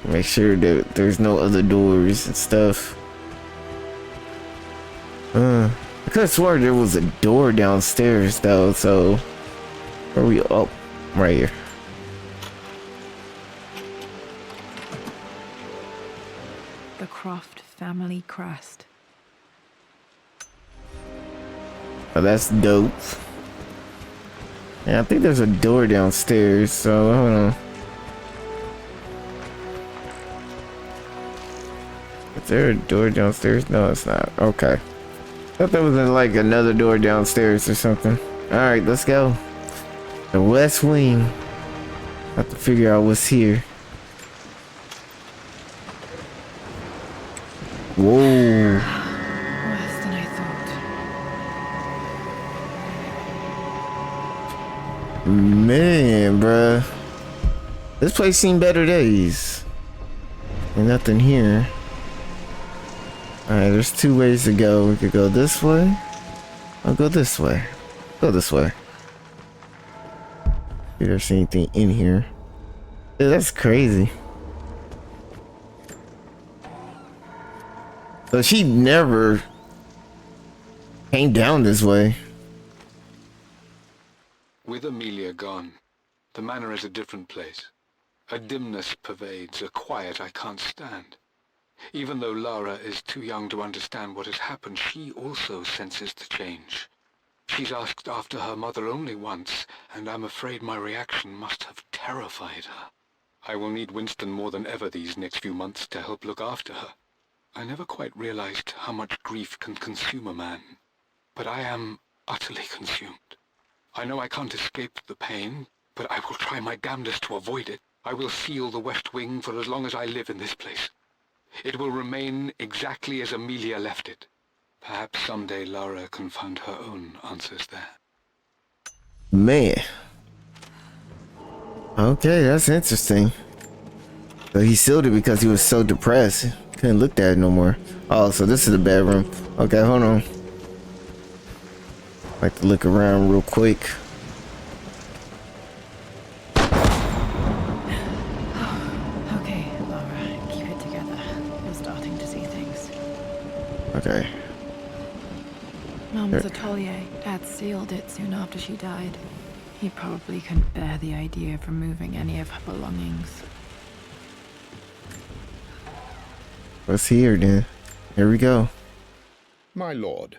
Make sure that there's no other doors and stuff. I could have sworn there was a door downstairs though, so where are we? Oh, right here. The Croft family crest. Oh, that's dope. Yeah, I think there's a door downstairs, so hold on. Is there a door downstairs? No, it's not. Okay. I thought there was like another door downstairs or something. Alright, let's go. The West Wing. Have to figure out what's here. Whoa. Worse than I thought. Man, bruh. This place seen better days. Ain't nothing here. Alright, there's two ways to go. We could go this way. I'll go this way. Go this way. If there's anything in here. Dude, that's crazy. So she never came down this way. With Amelia gone, the manor is a different place. A dimness pervades, a quiet I can't stand. Even though Lara is too young to understand what has happened, she also senses the change. She's asked after her mother only once, and I'm afraid my reaction must have terrified her. I will need Winston more than ever these next few months to help look after her. I never quite realized how much grief can consume a man, but I am utterly consumed. I know I can't escape the pain, but I will try my damnedest to avoid it. I will seal the West Wing for as long as I live in this place. It will remain exactly as Amelia left it. Perhaps someday Lara can find her own answers there. Man. Okay, that's interesting. So he sealed it because he was so depressed. Couldn't look at it no more. Oh, so this is the bedroom. Okay, hold on. Like to look around real quick. Okay, Lara, keep it together. You're starting to see things. Okay. Mum's atelier. Dad sealed it soon after she died. He probably couldn't bear the idea of removing any of her belongings. What's here then? Here we go. My lord,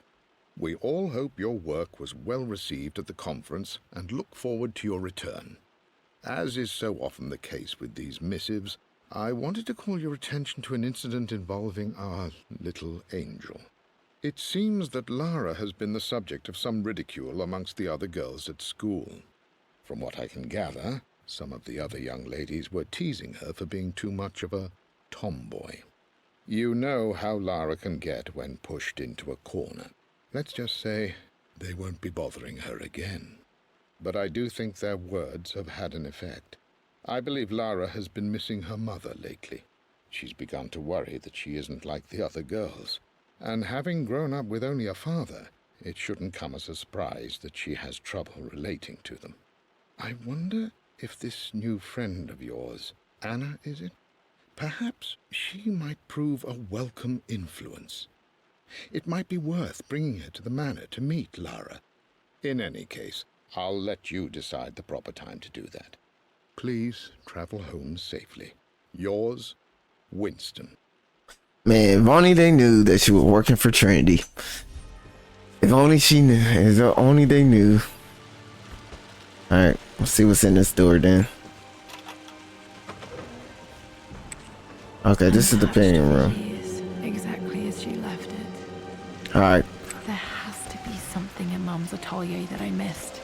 we all hope your work was well received at the conference and look forward to your return. As is so often the case with these missives, I wanted to call your attention to an incident involving our little angel. It seems that Lara has been the subject of some ridicule amongst the other girls at school. From what I can gather, some of the other young ladies were teasing her for being too much of a tomboy. You know how Lara can get when pushed into a corner. Let's just say they won't be bothering her again. But I do think their words have had an effect. I believe Lara has been missing her mother lately. She's begun to worry that she isn't like the other girls. And having grown up with only a father, it shouldn't come as a surprise that she has trouble relating to them. I wonder if this new friend of yours, Anna, is it? Perhaps she might prove a welcome influence. It might be worth bringing her to the manor to meet Lara. In any case, I'll let you decide the proper time to do that. Please travel home safely. Yours, Winston. Man, if only they knew that she was working for Trinity. If only she knew. If only they knew. Alright, let's see what's in this door then. Okay, this is the painting room. Exactly as she left it. Alright. There has to be something in Mum's atelier that I missed.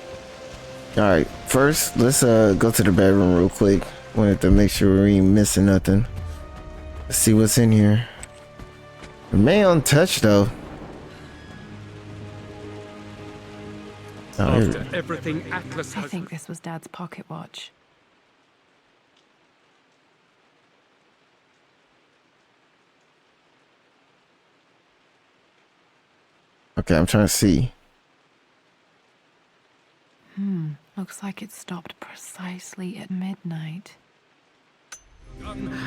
Alright, first, let's go to the bedroom real quick. Wanted to make sure we ain't missing nothing. Let's see what's in here. Remain untouched though. After everything Atlas I has... think this was Dad's pocket watch. Okay, I'm trying to see. Looks like it stopped precisely at midnight.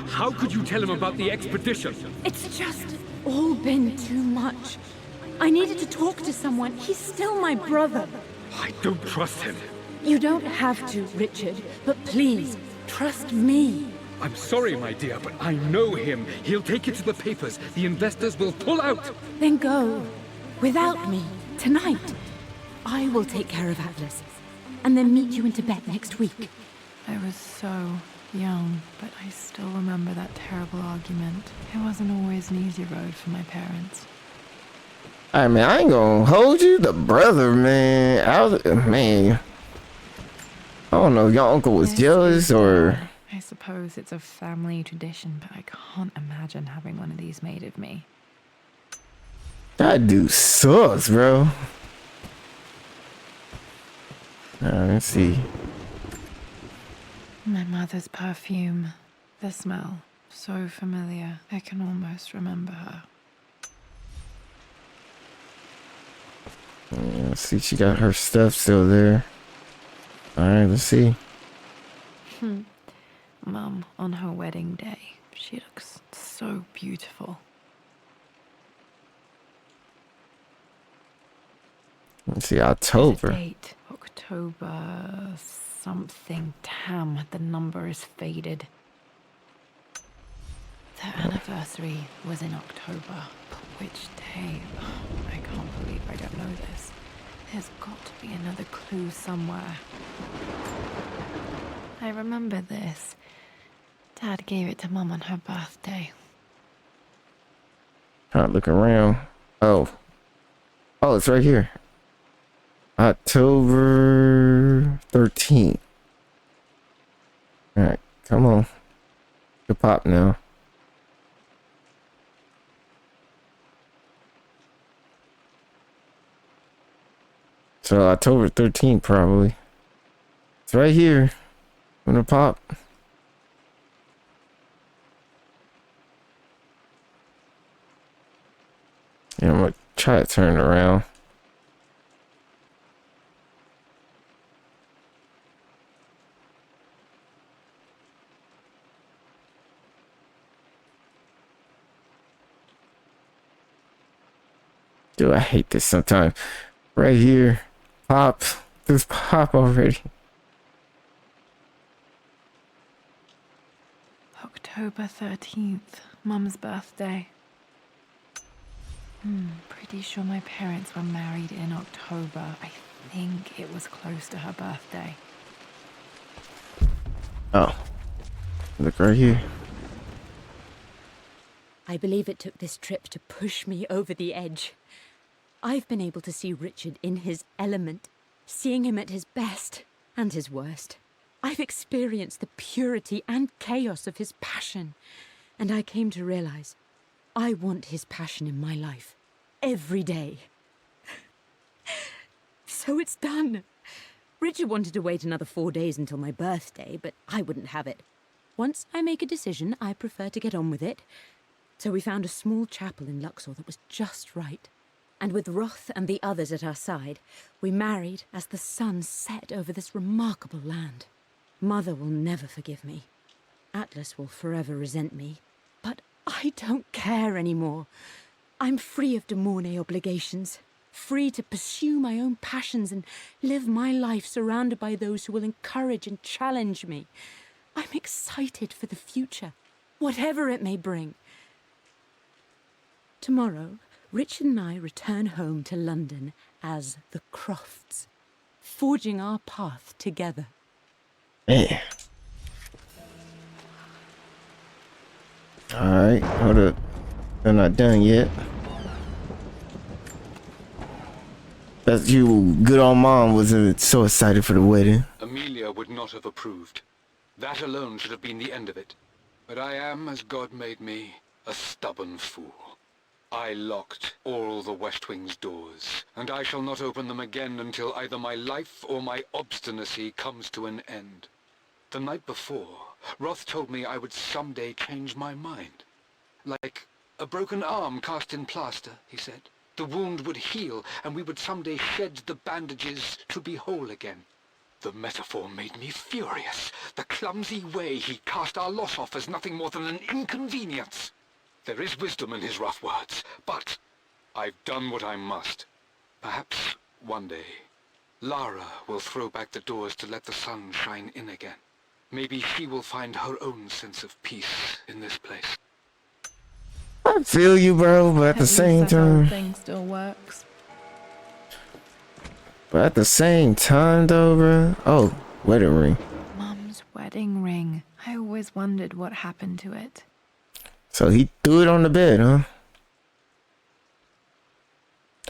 How could you tell him about the expedition? It's just all been too much. I needed to talk to someone. He's still my brother. I don't trust him. You don't have to, Richard, but please, trust me. I'm sorry, my dear, but I know him. He'll take it to the papers. The investors will pull out. Then go. Without me. Tonight. I will take care of Atlas. And then meet you in Tibet next week. I was so young, but I still remember that terrible argument. It wasn't always an easy road for my parents. Alright, man, I ain't gonna hold you. The brother, man. Man. I don't know if your uncle was jealous or... I suppose it's a family tradition, but I can't imagine having one of these made of me. That dude sucks, bro. Alright, let's see. My mother's perfume. The smell. So familiar. I can almost remember her. Yeah, let's see, she got her stuff still there. Alright, let's see. Mum, on her wedding day. She looks so beautiful. Let's see, There's a October. date. October. October something. Damn, the number is faded. The anniversary was in October. But which day? I can't believe I don't know this. There's got to be another clue somewhere. I remember this. Dad gave it to Mum on her birthday. Trying to look around. Oh, it's right here. October 13th. All right, come on. Good pop now. So October 13th, probably. It's right here. I'm gonna pop. Yeah, I'm gonna try to turn it around. Dude, I hate this sometimes. Right here. Pop. Just pop already. October 13th, Mum's birthday. Pretty sure my parents were married in October. I think it was close to her birthday. Oh. Look right here. I believe it took this trip to push me over the edge. I've been able to see Richard in his element, seeing him at his best and his worst. I've experienced the purity and chaos of his passion, and I came to realize I want his passion in my life every day. So it's done. Richard wanted to wait another 4 days until my birthday, but I wouldn't have it. Once I make a decision, I prefer to get on with it. So we found a small chapel in Luxor that was just right. And with Roth and the others at our side, we married as the sun set over this remarkable land. Mother will never forgive me. Atlas will forever resent me. But I don't care anymore. I'm free of de Mornay obligations, free to pursue my own passions and live my life surrounded by those who will encourage and challenge me. I'm excited for the future, whatever it may bring. Tomorrow, Richard and I return home to London as the Crofts, forging our path together. Man. Alright, hold up. They're not done yet. That's you, good old mom wasn't so excited for the wedding. Amelia would not have approved. That alone should have been the end of it. But I am, as God made me, a stubborn fool. I locked all the West Wing's doors, and I shall not open them again until either my life or my obstinacy comes to an end. The night before, Roth told me I would someday change my mind. Like a broken arm cast in plaster, he said. The wound would heal, and we would someday shed the bandages to be whole again. The metaphor made me furious. The clumsy way he cast our loss off as nothing more than an inconvenience. There is wisdom in his rough words, but I've done what I must. Perhaps one day, Lara will throw back the doors to let the sun shine in again. Maybe she will find her own sense of peace in this place. I feel you, bro, but at the same time... thing still works. But at the same time, though, bro... Oh, wedding ring. Mum's wedding ring. I always wondered what happened to it. So he threw it on the bed, huh?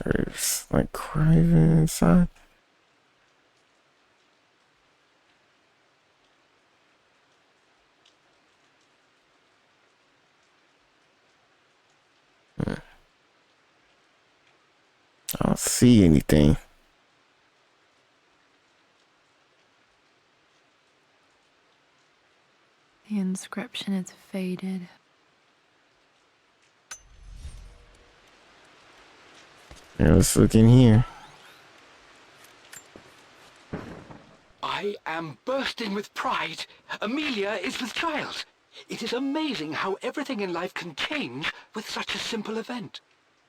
There's like craving inside. I don't see anything. The inscription is faded. Yeah, let's look in here. I am bursting with pride. Amelia is with child. It is amazing how everything in life can change with such a simple event.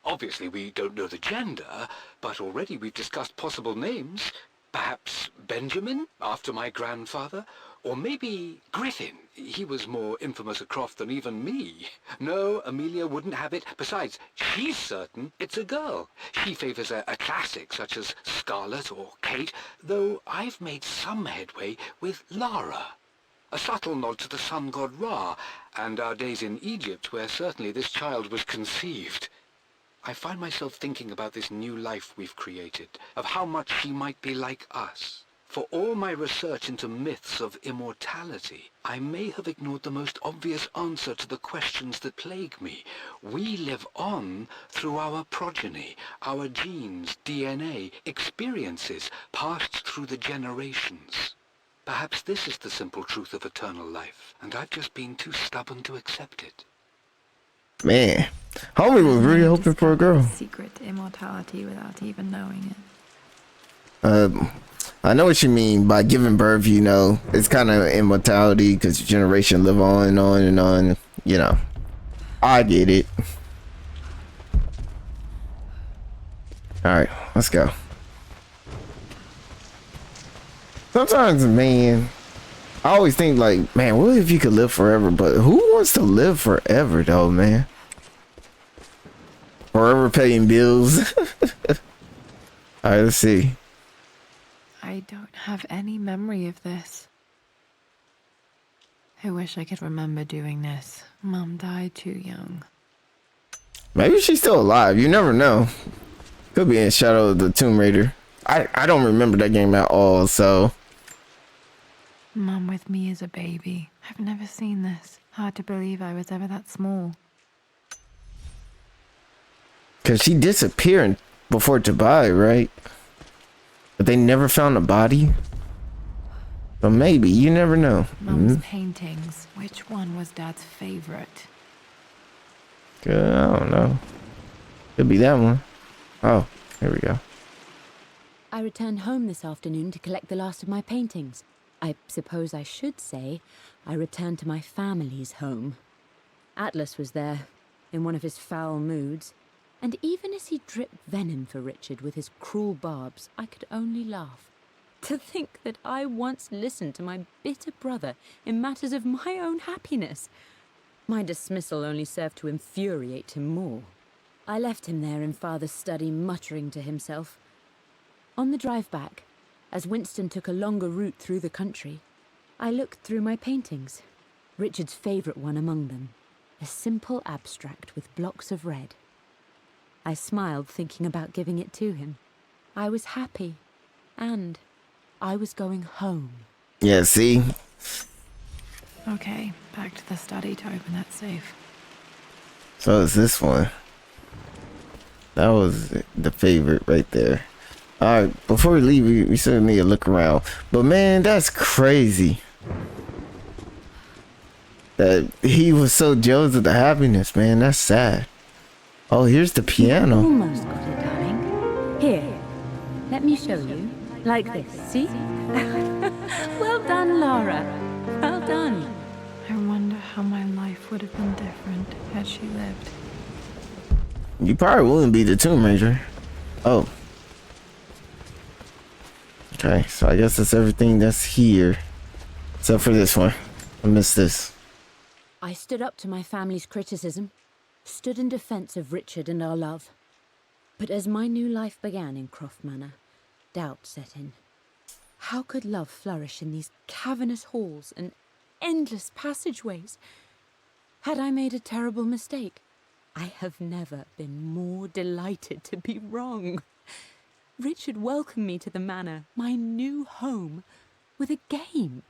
Obviously, we don't know the gender, but already we've discussed possible names. Perhaps Benjamin, after my grandfather? Or maybe Griffin. He was more infamous a Croft than even me. No, Amelia wouldn't have it. Besides, she's certain it's a girl. She favors a classic such as Scarlet or Kate, though I've made some headway with Lara. A subtle nod to the sun god Ra, and our days in Egypt, where certainly this child was conceived. I find myself thinking about this new life we've created, of how much she might be like us. For all my research into myths of immortality, I may have ignored the most obvious answer to the questions that plague me. We live on through our progeny, our genes, DNA, experiences passed through the generations. Perhaps this is the simple truth of eternal life, and I've just been too stubborn to accept it. Man, homie was really hoping for a girl. Secret to immortality without even knowing it. I know what you mean by giving birth, you know. It's kind of immortality because your generation live on and on and on, you know. I get it. Alright, let's go. Sometimes, man, I always think like, man, what if you could live forever? But who wants to live forever though, man? Forever paying bills. Alright, let's see. I don't have any memory of this. I wish I could remember doing this. Mum died too young. Maybe she's still alive. You never know. Could be in Shadow of the Tomb Raider. I don't remember that game at all, so. Mum with me as a baby. I've never seen this. Hard to believe I was ever that small. Cause she disappeared before Dubai, right? But they never found a body. So maybe, you never know. Mum's paintings. Which one was Dad's favorite? Good, I don't know. Could be that one. Oh, here we go. I returned home this afternoon to collect the last of my paintings. I suppose I should say I returned to my family's home. Atlas was there, in one of his foul moods, and even as he dripped venom for Richard with his cruel barbs, I could only laugh. To think that I once listened to my bitter brother in matters of my own happiness. My dismissal only served to infuriate him more. I left him there in Father's study, muttering to himself. On the drive back, as Winston took a longer route through the country, I looked through my paintings, Richard's favourite one among them, a simple abstract with blocks of red. I smiled, thinking about giving it to him. I was happy, and I was going home. Yeah, see? Okay, back to the study to open that safe. So it's this one. That was the favorite right there. Alright, before we leave, we still need to look around. But man, that's crazy. That he was so jealous of the happiness, man. That's sad. Oh, here's the piano. Almost got it, darling. Here, let me show you. Like this, see? Well done, Lara. Well done. I wonder how my life would have been different had she lived. You probably wouldn't be the Tomb Raider. Oh. Okay, so I guess that's everything that's here. Except for this one. I missed this. I stood up to my family's criticism, stood in defense of Richard and our love. But as my new life began in Croft Manor, doubt set in. How could love flourish in these cavernous halls and endless passageways? Had I made a terrible mistake? I have never been more delighted to be wrong. Richard welcomed me to the manor, my new home, with a game.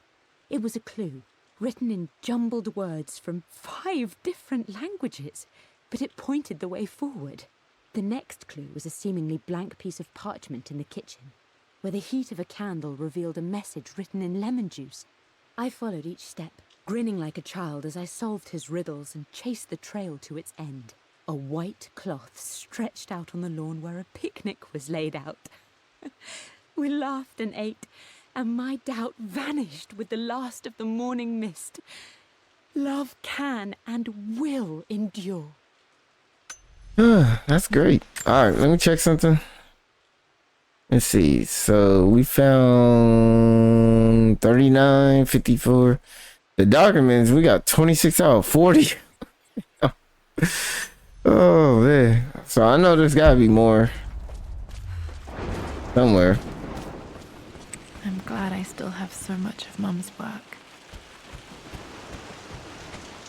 It was a clue, written in jumbled words from 5 different languages, but it pointed the way forward. The next clue was a seemingly blank piece of parchment in the kitchen, where the heat of a candle revealed a message written in lemon juice. I followed each step, grinning like a child as I solved his riddles and chased the trail to its end. A white cloth stretched out on the lawn where a picnic was laid out. We laughed and ate, and my doubt vanished with the last of the morning mist. Love can and will endure. That's great. Alright, let me check something. Let's see. So we found 39, 54. The documents, we got 26 out of 40. Oh, man. So I know there's gotta be more somewhere. I'm glad I still have so much of Mum's work.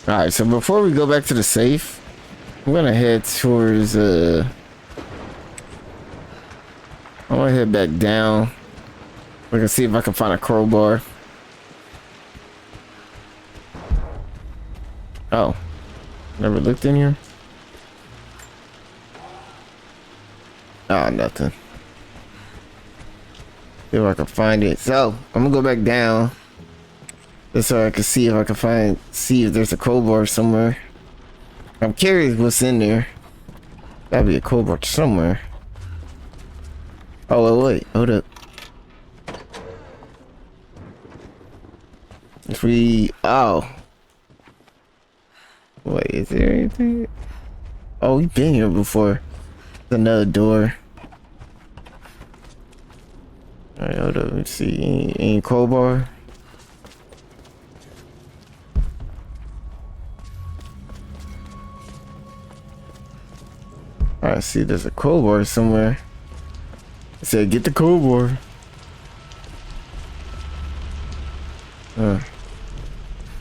Alright, so before we go back to the safe, I'm gonna head towards, I'm gonna head back down. We can see if I can find a crowbar. Oh, never looked in here? Ah, nothing. See if I can find it. So, I'm gonna go back down. Just so I can see if I can see if there's a crowbar somewhere. I'm curious what's in there. Gotta be a crowbar somewhere. Oh, wait, hold up. If we, oh. Wait, is there anything? Oh, we've been here before. There's another door. Alright, hold up, let's see. Any crowbar? I see there's a crowbar somewhere. It said get the crowbar.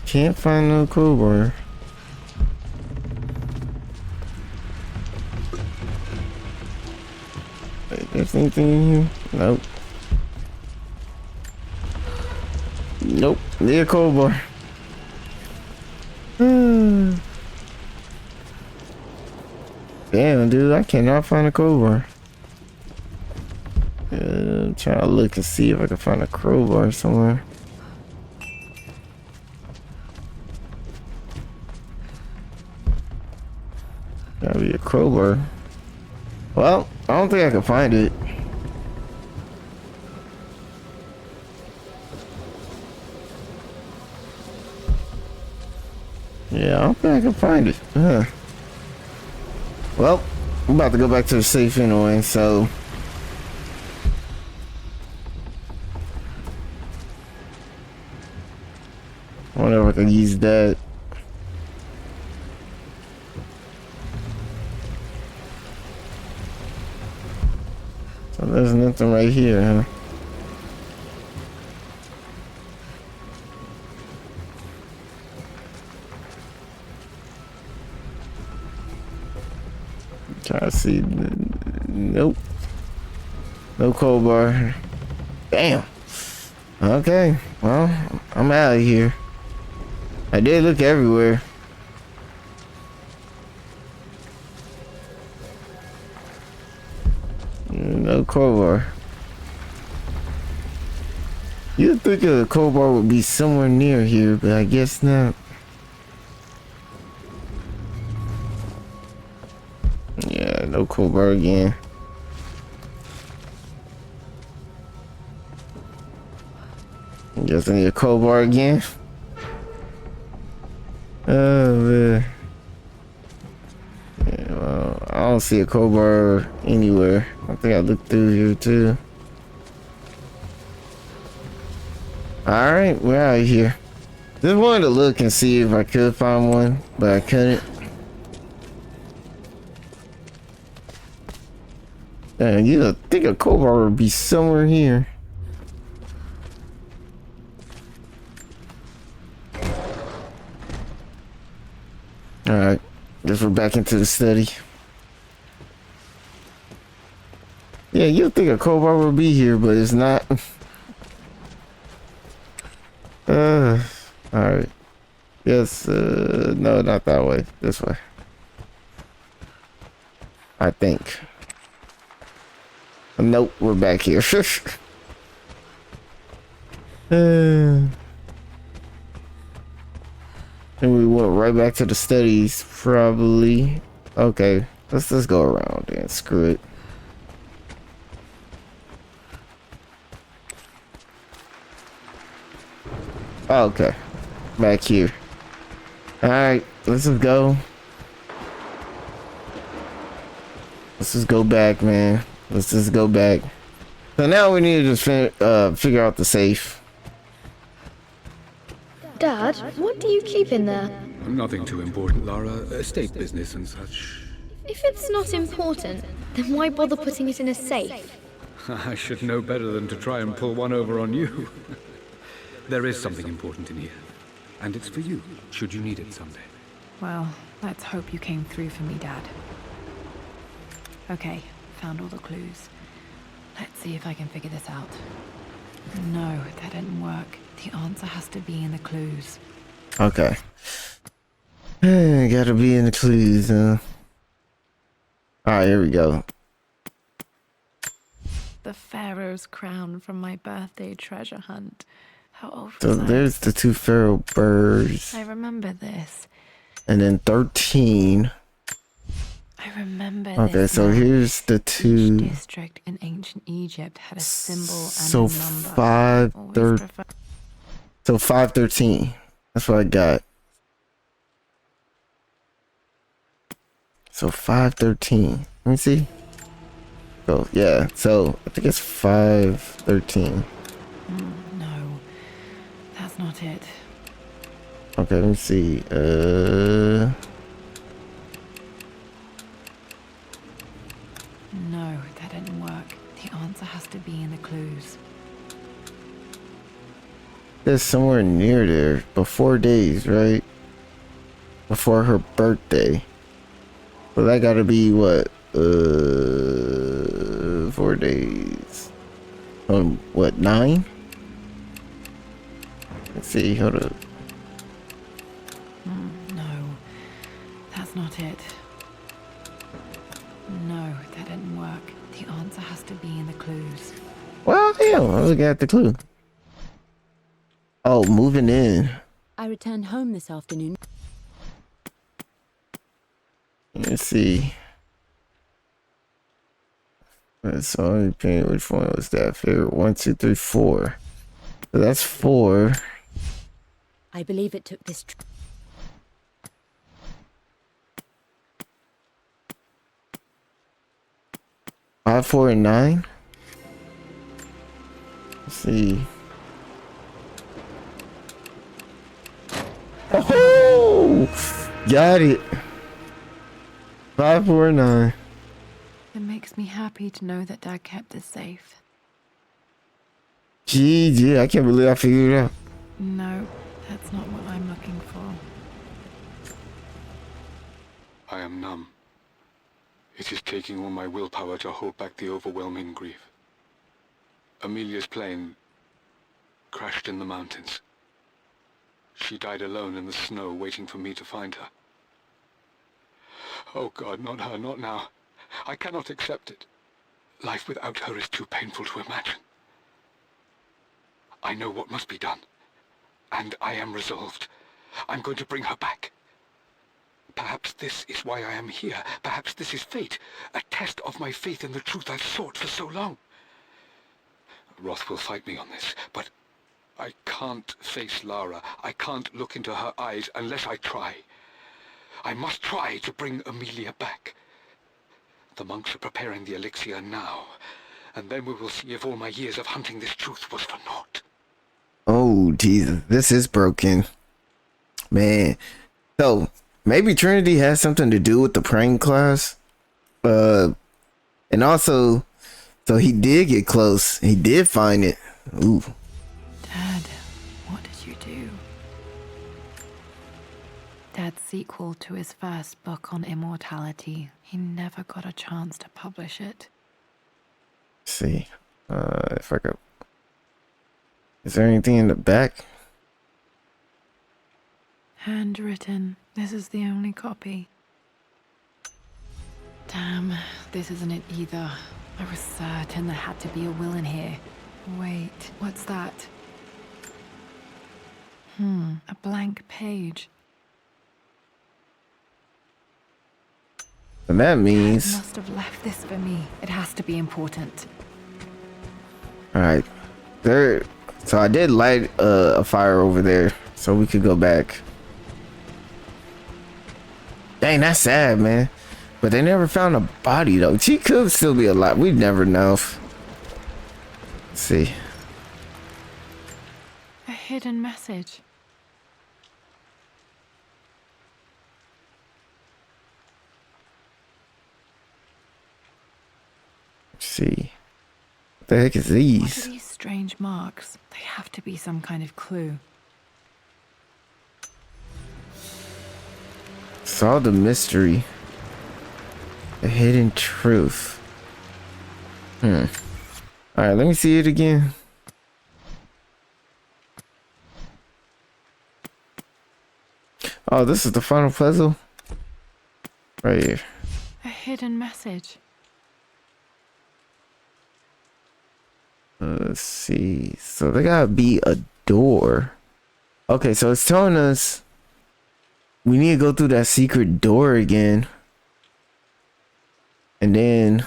Can't find no crowbar. Wait, there's anything in here? Nope. Nope. Need a crowbar. Damn, dude, I cannot find a crowbar. I'm trying to look and see if I can find a crowbar somewhere. Gotta be a crowbar. Well, I don't think I can find it. Yeah, I don't think I can find it. Well, I'm about to go back to the safe anyway, so. I wonder if I can use that. So there's nothing right here, huh? Try to see. Nope. No cold bar. Damn. Okay. Well, I'm out of here. I did look everywhere. No crowbar. You'd think a crowbar would be somewhere near here, but I guess not. Yeah, no crowbar again. Guess I need a crowbar again. Oh man. Yeah, well, I don't see a crowbar anywhere. I think I looked through here too. Alright, we're out of here. Just wanted to look and see if I could find one, but I couldn't. Dang, you'd think a crowbar would be somewhere here. Alright, guess we're back into the study. Yeah, you'd think a crowbar would be here, but it's not. Alright. Yes, no, not that way. This way. I think. Nope, we're back here. And we went right back to the studies, probably. Okay, let's just go around and screw it. Okay, back here. Alright, let's just go. Let's just go back, man. Let's just go back. So now we need to just figure out the safe. Dad, what do you keep in there? Nothing too important, Lara. Estate business and such. If it's not important, then why bother putting it in a safe? I should know better than to try and pull one over on you. There is something important in here. And it's for you, should you need it someday. Well, let's hope you came through for me, Dad. Okay, found all the clues. Let's see if I can figure this out. No, that didn't work. The answer has to be in the clues. Okay. Gotta be in the clues, huh? Alright, here we go. The Pharaoh's crown from my birthday treasure hunt. How old So was I? there's the 2 pharaoh birds. I remember this. And then 13. I remember Okay, this. so now. here's the 2. Each district in ancient Egypt had a symbol and So a number. 513. So 513. That's what I got. So 513. Let me see. So yeah. So I think it's 513. No, that's not it. Okay, let me see. No, that didn't work. The answer has to be in the clues. There's somewhere near there. Before days, right? Before her birthday. So that gotta be what? 4 days. What, 9? Let's see, hold up. No, that's not it. No, that didn't work. The answer has to be in the clues. Well, yeah, I look at the clue. Oh, moving in. I returned home this afternoon. Let's see. So I'm paying, which one was that? Favorite 1, 2, 3, 4. So that's 4. I believe it took this 5, 4, and 9. Let's see. Oh, got it. 5, 4, 9. It makes me happy to know that Dad kept this safe. GG, I can't believe I figured it out. No, that's not what I'm looking for. I am numb. It is taking all my willpower to hold back the overwhelming grief. Amelia's plane crashed in the mountains. She died alone in the snow, waiting for me to find her. Oh God, not her, not now. I cannot accept it. Life without her is too painful to imagine. I know what must be done, and I am resolved. I'm going to bring her back. Perhaps this is why I am here. Perhaps this is fate, a test of my faith in the truth I've sought for so long. Roth will fight me on this, but I can't face Lara. I can't look into her eyes unless I try. I must try to bring Amelia back. The monks are preparing the elixir now, and then we will see if all my years of hunting this truth was for naught. Oh, Jesus. This is broken. Man. So, maybe Trinity has something to do with the praying class. And also, so he did get close. He did find it. Ooh. Dad, what did you do? Dad's sequel to his first book on immortality. He never got a chance to publish it. Let's see. If I could. Is there anything in the back? Handwritten. This is the only copy. Damn, this isn't it either. I was certain there had to be a will in here. Wait, what's that? A blank page. And that Dad means. must have left this for me. It has to be important. Alright. There. So I did light a fire over there, so we could go back. Dang, that's sad, man. But they never found a body though. She could still be alive. We'd never know. Let's see. A hidden message. Let's see. What the heck is What are these? these strange marks? They have to be some kind of clue. Solve the mystery. The hidden truth. Alright, let me see it again. Oh, this is the final puzzle? Right here. A hidden message. Let's see. So there gotta be a door. Okay, so it's telling us we need to go through that secret door again. And then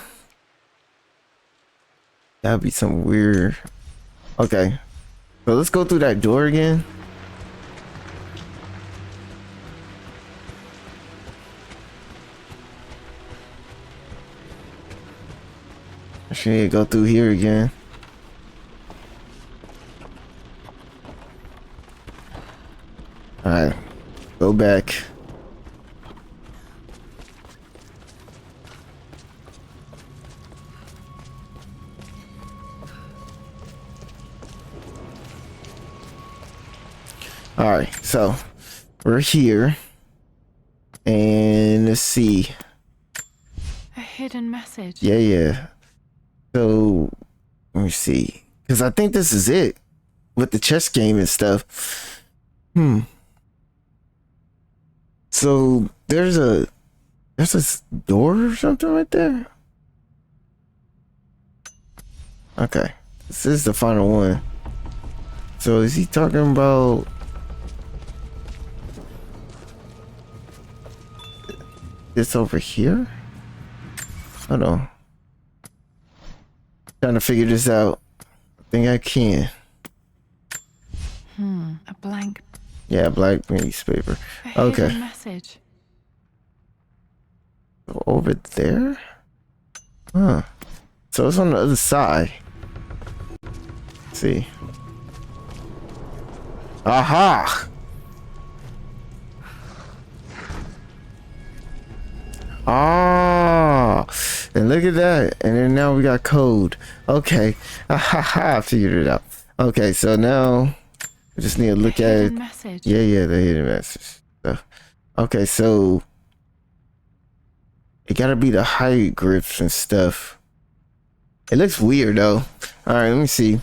that'd be some weird. Okay. So let's go through that door again. I should need to go through here again. Alright. Go back. Alright, so we're here. And let's see. A hidden message. Yeah. So let me see. Because I think this is it. With the chess game and stuff. So there's a door or something right there. Okay. This is the final one. So is he talking about this over here? Hold on. Trying to figure this out. I think I can. A blank. Yeah, black newspaper. A Okay. hidden message. Over there? Huh. So it's on the other side. Let's see. Aha! Ah! And look at that. And then now we got code. Okay. Aha! I figured it out. Okay, so now we just need to look at it. Message. Yeah, the hidden message. So, okay, so it gotta be the hieroglyphs and stuff. It looks weird though. Alright, let me see.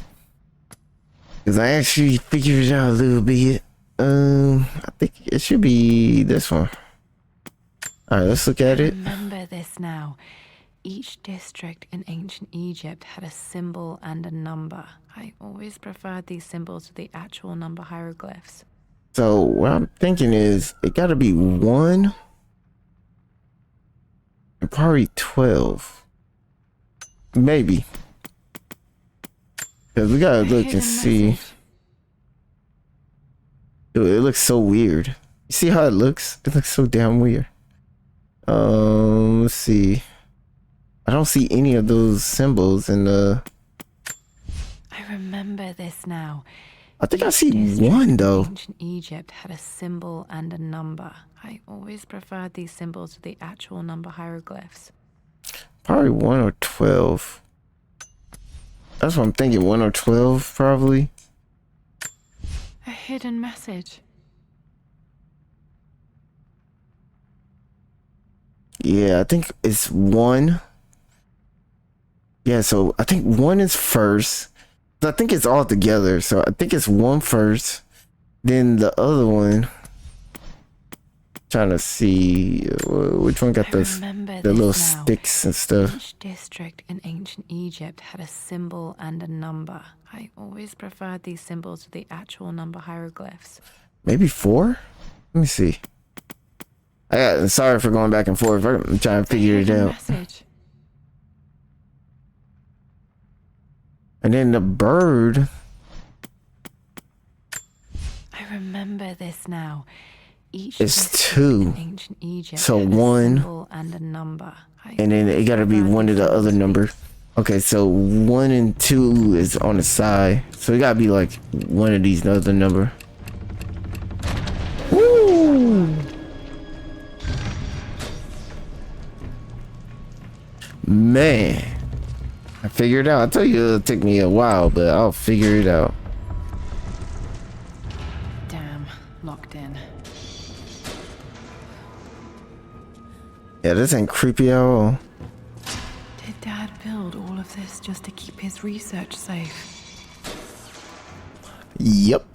Cause I actually figured it out a little bit. I think it should be this one. Alright, let's look at it. Remember this now. Each district in ancient Egypt had a symbol and a number. I always preferred these symbols to the actual number hieroglyphs. So what I'm thinking is it gotta be 1 and probably 12. Maybe. Cause we gotta look and see. Dude, it looks so weird. You see how it looks? It looks so damn weird. Let's see. I don't see any of those symbols in the. I remember this now. I think I see one though. Ancient Egypt had a symbol and a number. I always preferred these symbols to the actual number hieroglyphs. Probably 1 or 12. That's what I'm thinking. 1 or 12, probably. A hidden message. Yeah, I think it's 1. Yeah, so I think 1 is first. I think it's all together. So I think it's 1 first. Then the other one. Trying to see which one got the little sticks and stuff. Each district in ancient Egypt had a symbol and a number. I always preferred these symbols to the actual number hieroglyphs. Maybe 4? Let me see. Sorry for going back and forth. I'm trying to figure it out. Message. And then the bird. I remember this now. Each It's 2. ancient Egypt So had a 1. symbol and a number. And then it gotta be one of the other numbers. Okay, so 1 and 2 is on the side. So it gotta be like one of these other number. Woo! Man. I figured it out. I told you it'll take me a while, but I'll figure it out. Damn, locked in. Yeah, this ain't creepy at all. Did Dad build all of this just to keep his research safe? Yep.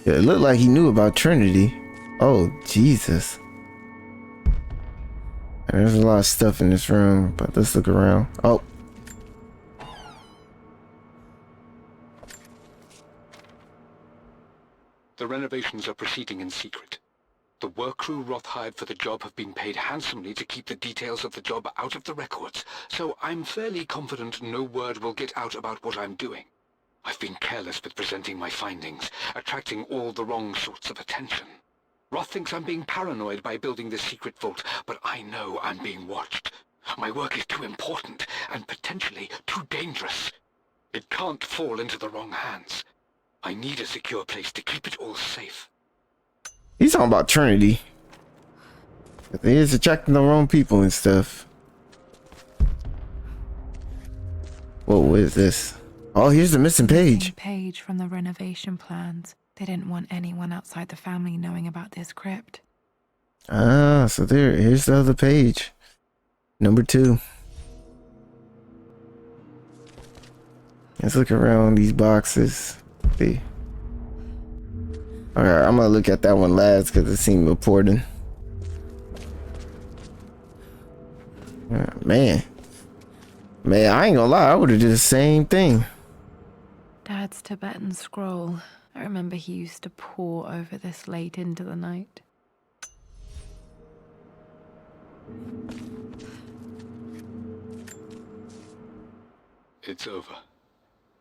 Yeah, it looked like he knew about Trinity. Oh, Jesus. And there's a lot of stuff in this room, but let's look around. Oh. The renovations are proceeding in secret. The work crew Roth hired for the job have been paid handsomely to keep the details of the job out of the records, so I'm fairly confident no word will get out about what I'm doing. I've been careless with presenting my findings, attracting all the wrong sorts of attention. Roth thinks I'm being paranoid by building this secret vault, but I know I'm being watched. My work is too important, and potentially too dangerous. It can't fall into the wrong hands. I need a secure place to keep it all safe. He's talking about Trinity. He is attracting the wrong people and stuff. Whoa, what is this? Oh, here's the missing page. Page from the renovation plans. They didn't want anyone outside the family knowing about this crypt. Ah, so here's the other page. Number 2. Let's look around these boxes. See. Alright, I'm gonna look at that one last because it seemed important. Man, I ain't gonna lie, I would have did the same thing. Dad's Tibetan scroll. I remember he used to pore over this late into the night. It's over.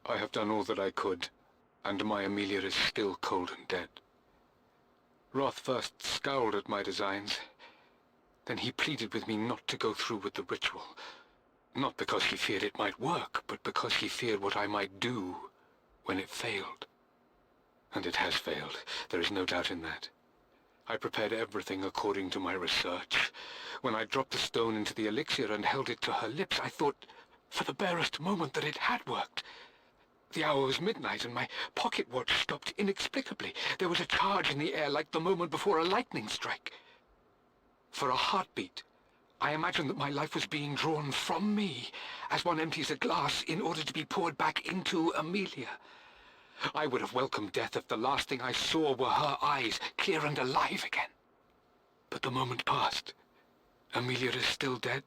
I have done all that I could, and my Amelia is still cold and dead. Roth first scowled at my designs. Then he pleaded with me not to go through with the ritual. Not because he feared it might work, but because he feared what I might do when it failed. And it has failed. There is no doubt in that. I prepared everything according to my research. When I dropped the stone into the elixir and held it to her lips, I thought for the barest moment that it had worked. The hour was midnight and my pocket watch stopped inexplicably. There was a charge in the air like the moment before a lightning strike. For a heartbeat, I imagined that my life was being drawn from me as one empties a glass in order to be poured back into Amelia. I would have welcomed death if the last thing I saw were her eyes, clear and alive again. But the moment passed. Amelia is still dead,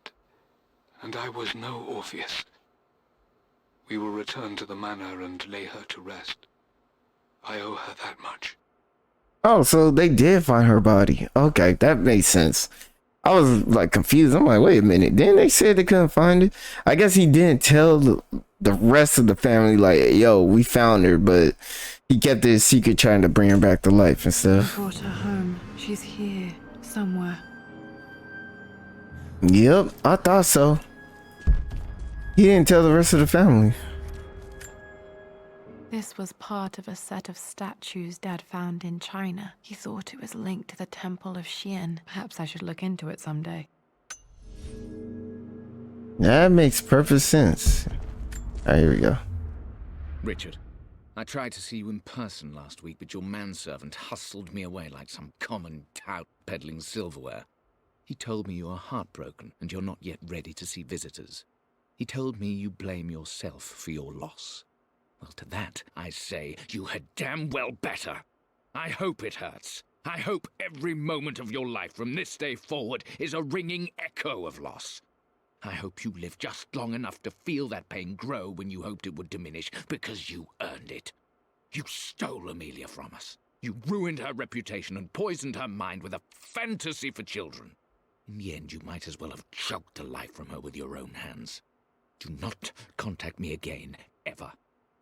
and I was no Orpheus. We will return to the manor and lay her to rest. I owe her that much. Oh, so they did find her body. Okay, that makes sense. I was like confused. I'm like, wait a minute. Then they said they couldn't find it. I guess he didn't tell the rest of the family, like, yo, we found her, but he kept it a secret trying to bring her back to life and stuff. Brought her home. She's here, somewhere. Yep, I thought so. He didn't tell the rest of the family. This was part of a set of statues Dad found in China. He thought it was linked to the Temple of Xian. Perhaps I should look into it someday. That makes perfect sense. Alright, here we go. Richard, I tried to see you in person last week, but your manservant hustled me away like some common tout peddling silverware. He told me you are heartbroken and you're not yet ready to see visitors. He told me you blame yourself for your loss. Well, to that, I say, you had damn well better. I hope it hurts. I hope every moment of your life from this day forward is a ringing echo of loss. I hope you live just long enough to feel that pain grow when you hoped it would diminish, because you earned it. You stole Amelia from us. You ruined her reputation and poisoned her mind with a fantasy for children. In the end, you might as well have choked the life from her with your own hands. Do not contact me again, ever.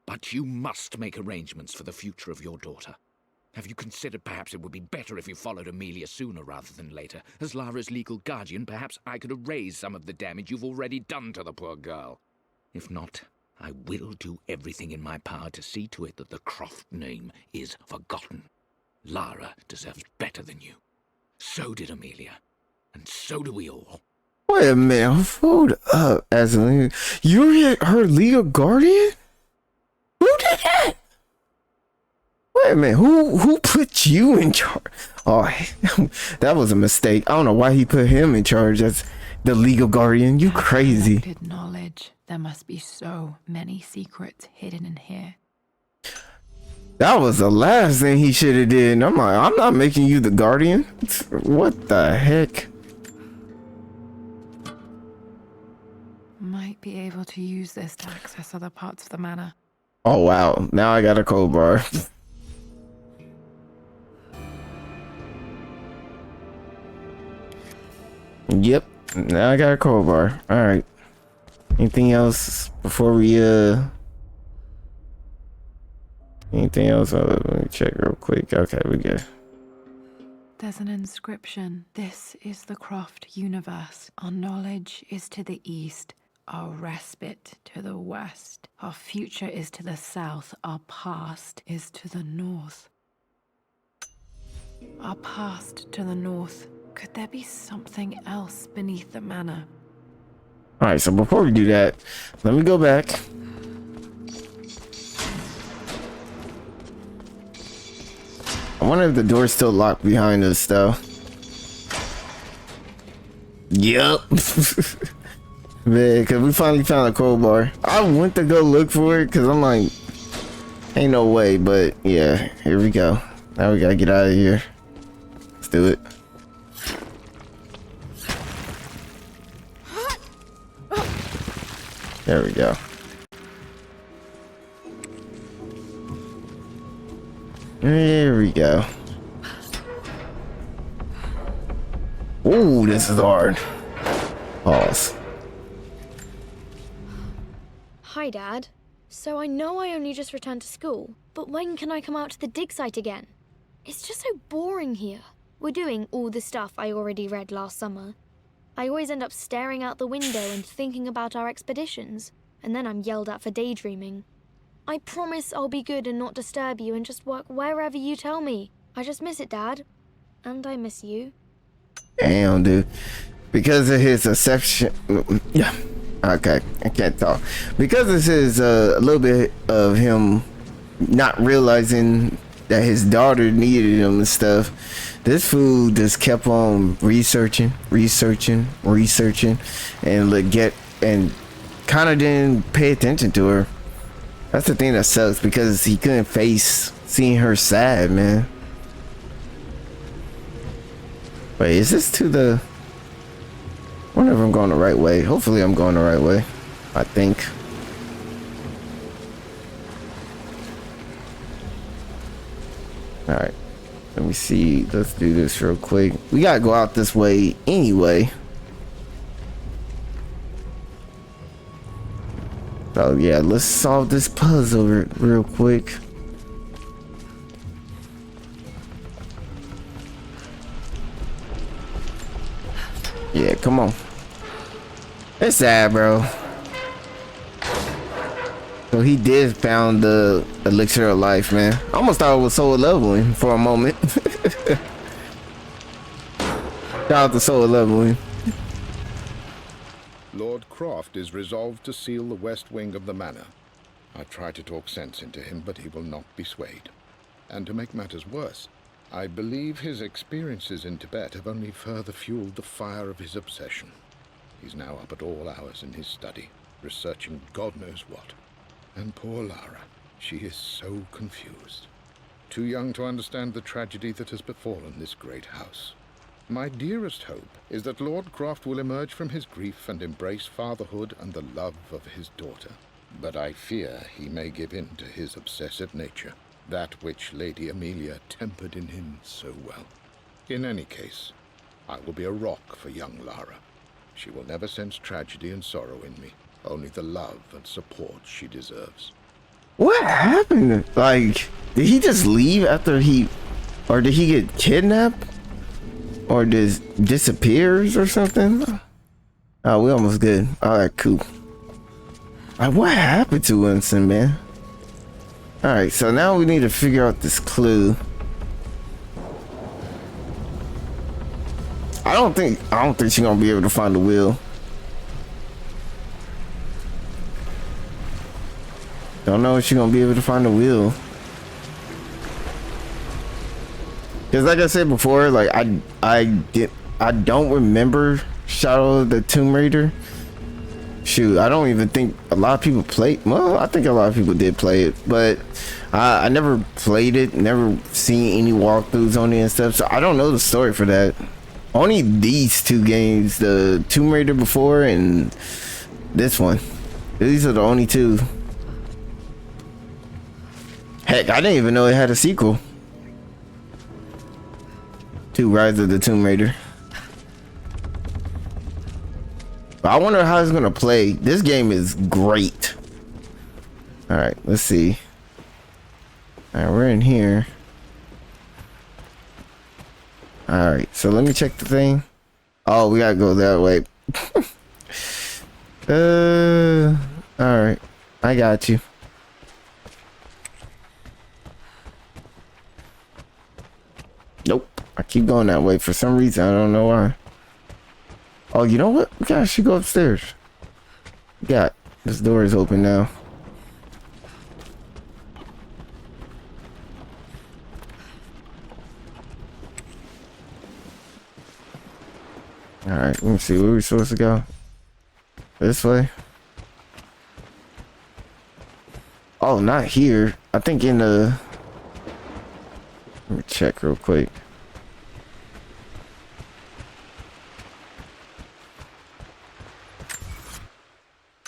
But you must make arrangements for the future of your daughter. Have you considered perhaps it would be better if you followed Amelia sooner rather than later? As Lara's legal guardian, perhaps I could erase some of the damage you've already done to the poor girl. If not, I will do everything in my power to see to it that the Croft name is forgotten. Lara deserves better than you. So did Amelia. And so do we all. Wait a minute, hold up, Aslan. You're her legal guardian? Who did that? Wait a minute, who put you in charge? Oh, that was a mistake. I don't know why he put him in charge as the legal guardian. You crazy. Collected knowledge. There must be so many secrets hidden in here. That was the last thing he should have did. And I'm like, I'm not making you the guardian. What the heck? Might be able to use this to access other parts of the manor. Oh wow, now I got a cold bar. Yep, now I got a cold bar. Alright. Anything else before we anything else? Let me check real quick. Okay, we good. There's an inscription. This is the Croft universe. Our knowledge is to the east. Our respite to the west. Our future is to the south. Our past is to the north. Our past to the north. Could there be something else beneath the manor? Alright, so before we do that, let me go back. I wonder if the door's still locked behind us, though. Yup. Man, because we finally found a crowbar. I went to go look for it because I'm like, ain't no way, but yeah, here we go. Now we gotta get out of here. Let's do it. There we go. There we go. Ooh, this is hard. Pause. Hi, Dad. So I know I only just returned to school, but when can I come out to the dig site again? It's just so boring here. We're doing all the stuff I already read last summer. I always end up staring out the window and thinking about our expeditions, and then I'm yelled at for daydreaming. I promise I'll be good and not disturb you and just work wherever you tell me. I just miss it, Dad. And I miss you. Damn, dude. Because of his exception... Yeah. Okay, I can't talk. Because this is a little bit of him not realizing that his daughter needed him and stuff. This fool just kept on researching, and kind of didn't pay attention to her. That's the thing that sucks, because he couldn't face seeing her sad, man. Wait, is this to the... I wonder if I'm going the right way. Hopefully I'm going the right way. I think. Alright. Let me see. Let's do this real quick. We gotta go out this way anyway. So yeah, let's solve this puzzle real quick. Yeah, come on. It's sad, bro. So he did found the elixir of life, man. I almost thought it was soul leveling for a moment. Shout out to soul leveling. Lord Croft is resolved to seal the west wing of the manor. I try to talk sense into him, but he will not be swayed. And to make matters worse, I believe his experiences in Tibet have only further fueled the fire of his obsession. He's now up at all hours in his study, researching God knows what. And poor Lara, she is so confused. Too young to understand the tragedy that has befallen this great house. My dearest hope is that Lord Croft will emerge from his grief and embrace fatherhood and the love of his daughter. But I fear he may give in to his obsessive nature, that which Lady Amelia tempered in him so well. In any case, I will be a rock for young Lara. She will never sense tragedy and sorrow in me, only the love and support she deserves. What happened? Like, did he just leave after he Or did he get kidnapped? Or disappears or something? Oh, we almost good. Alright, cool. What happened to Winston, man? Alright, so now we need to figure out this clue. I don't think she's gonna be able to find the wheel. Don't know if she's gonna be able to find the wheel. Cause like I said before, like I don't remember Shadow of the Tomb Raider. Shoot, I don't even think a lot of people played. Well, I think a lot of people did play it, but I never played it. Never seen any walkthroughs on it and stuff. So I don't know the story for that. Only these two games, the Tomb Raider before and this one. These are the only two. Heck, I didn't even know it had a sequel to Rise of the Tomb Raider. But I wonder how it's gonna play. This game is great. Alright, let's see. Alright, we're in here. Alright, so let me check the thing. Oh, we gotta go that way. Alright. I got you. Nope. I keep going that way for some reason. I don't know why. Oh, you know what? We should go upstairs. This door is open now. Alright, let me see. Where are we supposed to go? This way? Oh, not here. I think in the... Let me check real quick.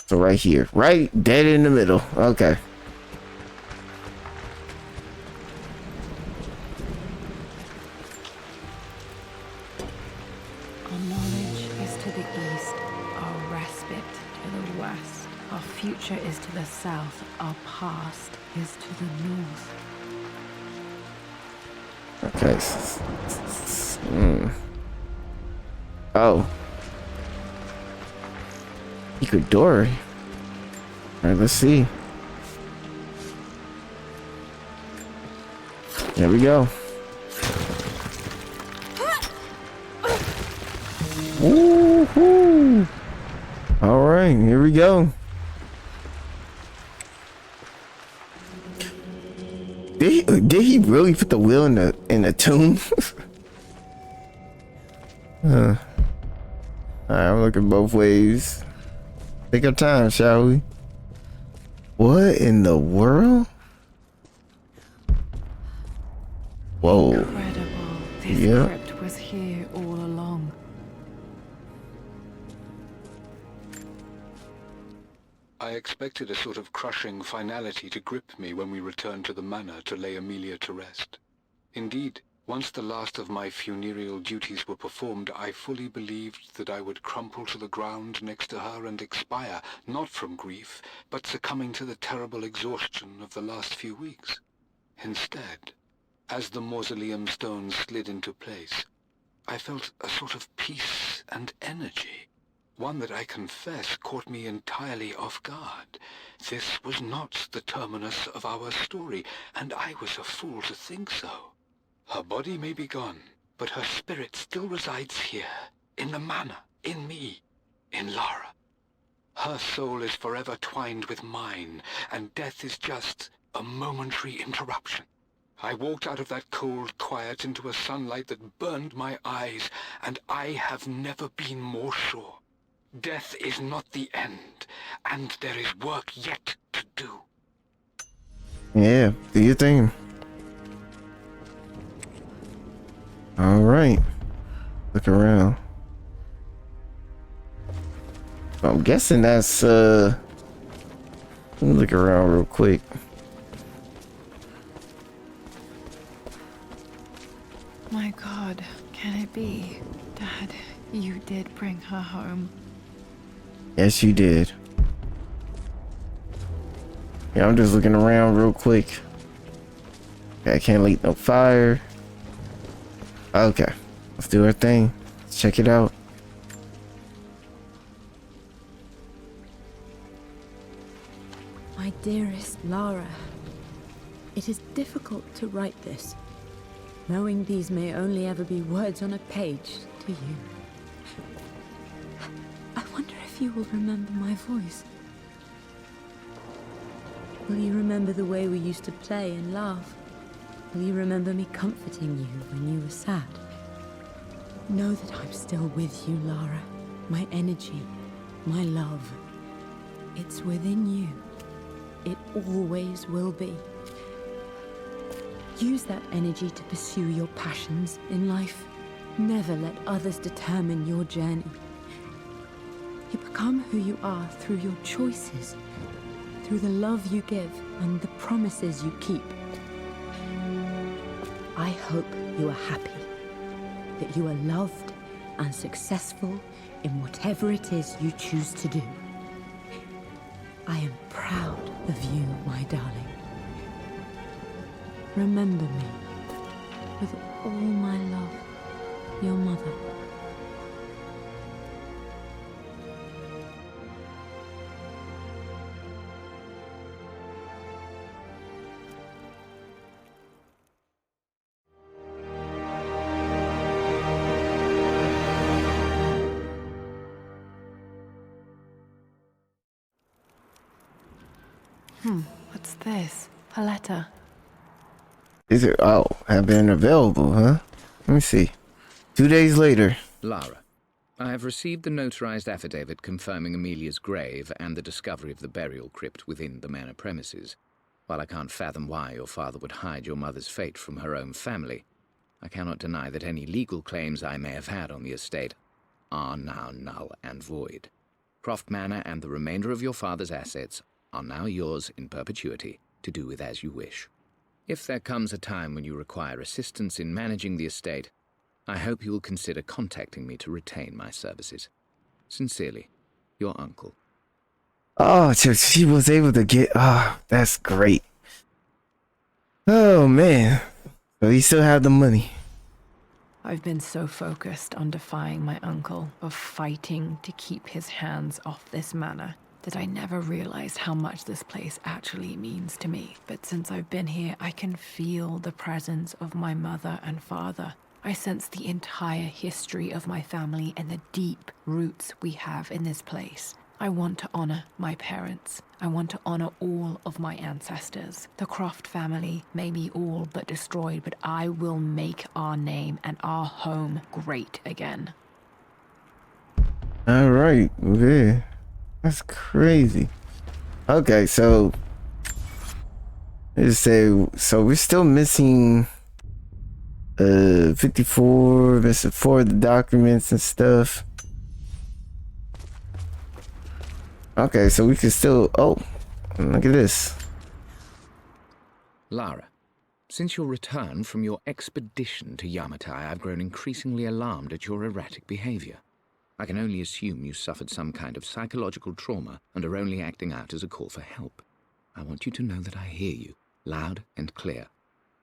So right here. Right dead in the middle. Okay. Our knowledge is to the east, our respite to the west. Our future is to the south, our past is to the north. Okay. Oh. Ikudori. Alright, let's see. There we go. Woohoo! Alright, here we go. Did he really put the wheel in the tomb? Alright, I'm looking both ways. Take our time, shall we? What in the world? Whoa. Incredible. This crypt was here all along. I expected a sort of crushing finality to grip me when we returned to the manor to lay Amelia to rest. Indeed, once the last of my funereal duties were performed, I fully believed that I would crumple to the ground next to her and expire, not from grief, but succumbing to the terrible exhaustion of the last few weeks. Instead, as the mausoleum stones slid into place, I felt a sort of peace and energy, one that I confess caught me entirely off guard. This was not the terminus of our story, and I was a fool to think so. Her body may be gone, but her spirit still resides here, in the manor, in me, in Lara. Her soul is forever twined with mine, and death is just a momentary interruption. I walked out of that cold quiet into a sunlight that burned my eyes, and I have never been more sure. Death is not the end, and there is work yet to do. Yeah, do your thing. All right, look around. I'm guessing that's let me look around real quick. My God, can it be? Dad, you did bring her home. Yes, you did. Yeah, I'm just looking around real quick. Okay, I can't light no fire. Okay, let's do our thing. Let's check it out. My dearest Lara, it is difficult to write this, knowing these may only ever be words on a page to you. I wonder if you will remember my voice. Will you remember the way we used to play and laugh? Will you remember me comforting you when you were sad? Know that I'm still with you, Lara. My energy, my love. It's within you. It always will be. Use that energy to pursue your passions in life. Never let others determine your journey. You become who you are through your choices, through the love you give and the promises you keep. I hope you are happy, that you are loved and successful in whatever it is you choose to do. I am proud of you, my darling. Remember me, with all my love, your mother. What's this? A letter. Is it? Oh, have been available, huh? Let me see. 2 days later. Lara, I have received the notarized affidavit confirming Amelia's grave and the discovery of the burial crypt within the manor premises. While I can't fathom why your father would hide your mother's fate from her own family, I cannot deny that any legal claims I may have had on the estate are now null and void. Croft Manor and the remainder of your father's assets are now yours in perpetuity to do with as you wish. If there comes a time when you require assistance in managing the estate, I hope you will consider contacting me to retain my services. Sincerely, your uncle. Oh, so she was able to get. Oh, that's great. Oh, man. So he still had the money. I've been so focused on defying my uncle, of fighting to keep his hands off this manor, that I never realized how much this place actually means to me. But since I've been here, I can feel the presence of my mother and father. I sense the entire history of my family and the deep roots we have in this place. I want to honor my parents. I want to honor all of my ancestors. The Croft family may be all but destroyed, but I will make our name and our home great again. All right. Okay. That's crazy. Okay, so let's say, so we're still missing 54, missing 4 of the documents and stuff. Okay, so we can still, oh, look at this. Lara, since your return from your expedition to Yamatai, I've grown increasingly alarmed at your erratic behavior. I can only assume you suffered some kind of psychological trauma and are only acting out as a call for help. I want you to know that I hear you, loud and clear.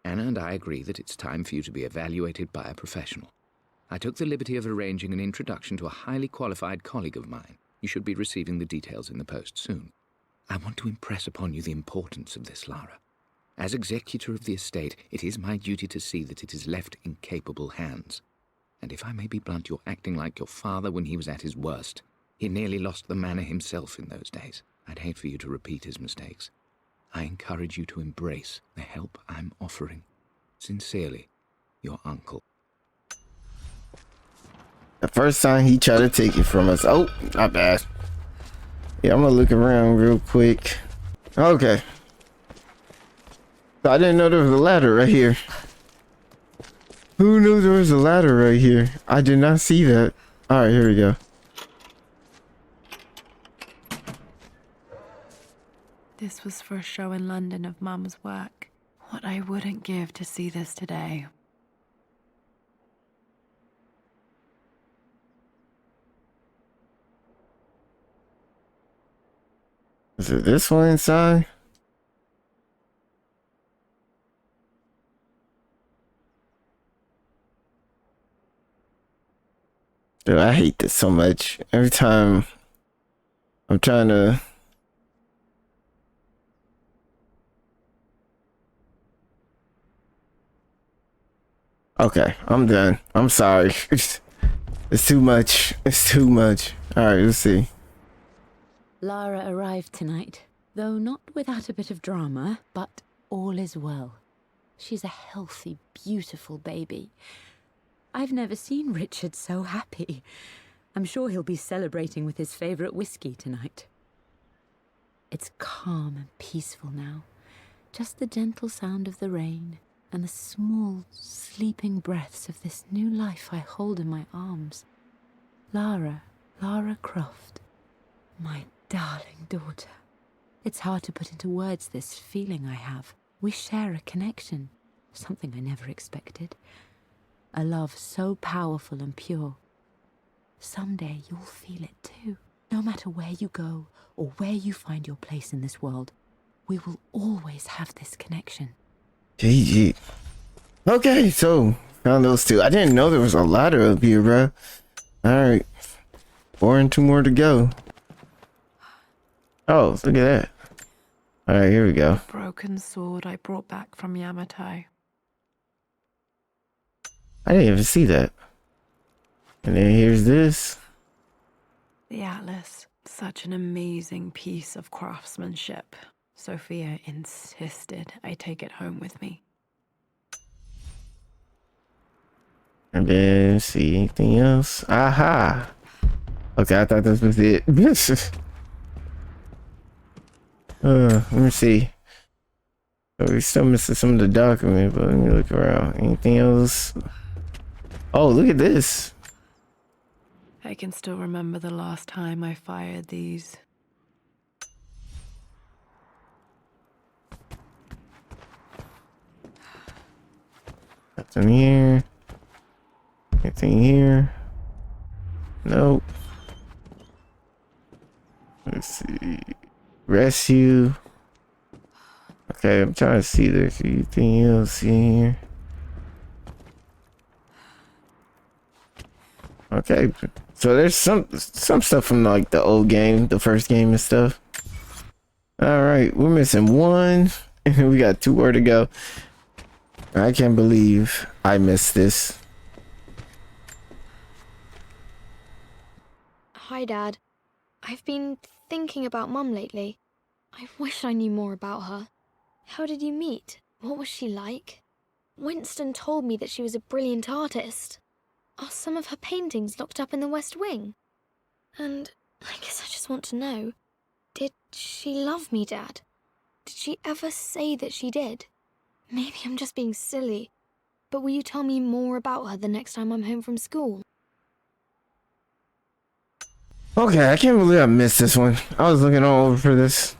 Anna and I agree that it's time for you to be evaluated by a professional. I took the liberty of arranging an introduction to a highly qualified colleague of mine. You should be receiving the details in the post soon. I want to impress upon you the importance of this, Lara. As executor of the estate, it is my duty to see that it is left in capable hands. And if I may be blunt, you're acting like your father when he was at his worst. He nearly lost the manor himself in those days. I'd hate for you to repeat his mistakes. I encourage you to embrace the help I'm offering. Sincerely, your uncle. The first time he tried to take it from us. Oh, not bad. Yeah, I'm gonna look around real quick. Okay. I didn't know there was a ladder right here. Who knew there was a ladder right here? I did not see that. Alright, here we go. This was for a show in London of Mum's work. What I wouldn't give to see this today. Is it this one inside? Dude, I hate this so much. Every time I'm trying to... Okay, I'm done. I'm sorry. It's too much. It's too much. Alright, let's see. Lara arrived tonight, though not without a bit of drama, but all is well. She's a healthy, beautiful baby. I've never seen Richard so happy. I'm sure he'll be celebrating with his favourite whiskey tonight. It's calm and peaceful now. Just the gentle sound of the rain and the small, sleeping breaths of this new life I hold in my arms. Lara Croft, my darling daughter. It's hard to put into words this feeling I have. We share a connection, something I never expected. A love so powerful and pure. Someday you'll feel it too. No matter where you go or where you find your place in this world, we will always have this connection. GG. Okay, so found those two. I didn't know there was a ladder up here, bro. Alright. 4 and 2 more to go. Oh, look at that. Alright, here we go. Broken sword I brought back from Yamatai. I didn't even see that. And then here's this. The Atlas. Such an amazing piece of craftsmanship. Sophia insisted I take it home with me. And then see anything else. Aha! Okay, I thought this was it. Let me see. Oh, we're still missing some of the document, but let me look around. Anything else? Oh, look at this. I can still remember the last time I fired these. Nothing here. Anything here? Nope. Let's see. Rescue. Okay, I'm trying to see if there's anything else in here. Okay, so there's some stuff from like the old game, the first game and stuff. All right, we're missing one, and we got 2 more to go. I can't believe I missed this. Hi, Dad. I've been thinking about Mum lately. I wish I knew more about her. How did you meet? What was she like? Winston told me that she was a brilliant artist. Are some of her paintings locked up in the West Wing? And I guess I just want to know, did she love me, Dad? Did she ever say that she did? Maybe I'm just being silly, but will you tell me more about her the next time I'm home from school? Okay, I can't believe I missed this one. I was looking all over for this.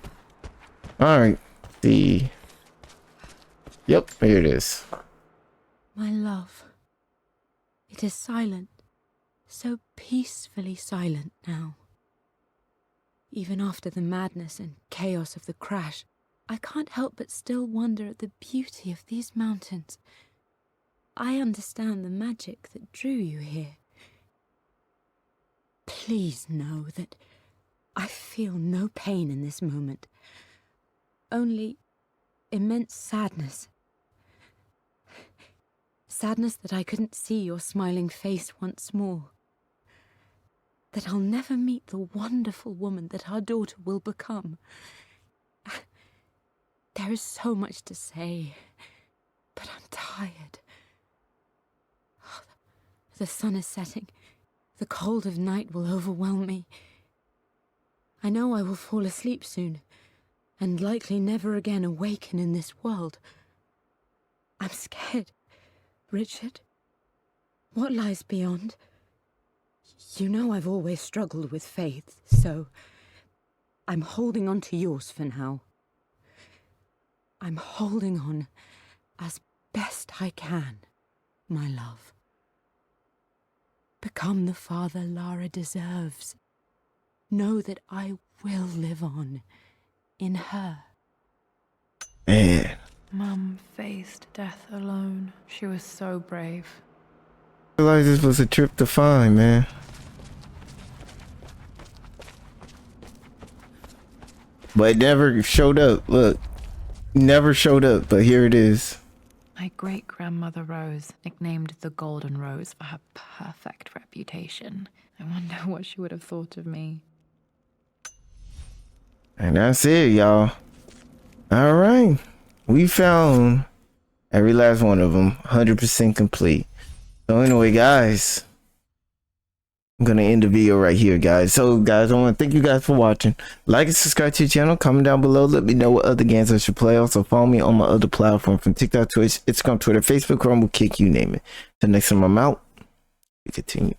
Alright, Yep, here it is. My love. It is silent, so peacefully silent now. Even after the madness and chaos of the crash, I can't help but still wonder at the beauty of these mountains. I understand the magic that drew you here. Please know that I feel no pain in this moment, only immense sadness. Sadness that I couldn't see your smiling face once more. That I'll never meet the wonderful woman that our daughter will become. There is so much to say, but I'm tired. The sun is setting. The cold of night will overwhelm me. I know I will fall asleep soon, and likely never again awaken in this world. I'm scared. Richard, what lies beyond? You know I've always struggled with faith, so I'm holding on to yours for now. I'm holding on as best I can, my love. Become the father Lara deserves. Know that I will live on in her. Man. Mum faced death alone. She was so brave. I realized this was a trip to find, man. but it never showed up. Look, never showed up, but here it is. My great-grandmother Rose, nicknamed the Golden Rose for her perfect reputation. I wonder what she would have thought of me. And that's it, y'all. All right. We found every last one of them, 100% complete. So anyway, guys, I'm going to end the video right here, guys. So, guys, I want to thank you guys for watching. Like and subscribe to the channel. Comment down below. Let me know what other games I should play. Also, follow me on my other platforms from TikTok, Twitch, Instagram, Twitter, Facebook, Rumble, Kick, you name it. Till next time I'm out, we continue.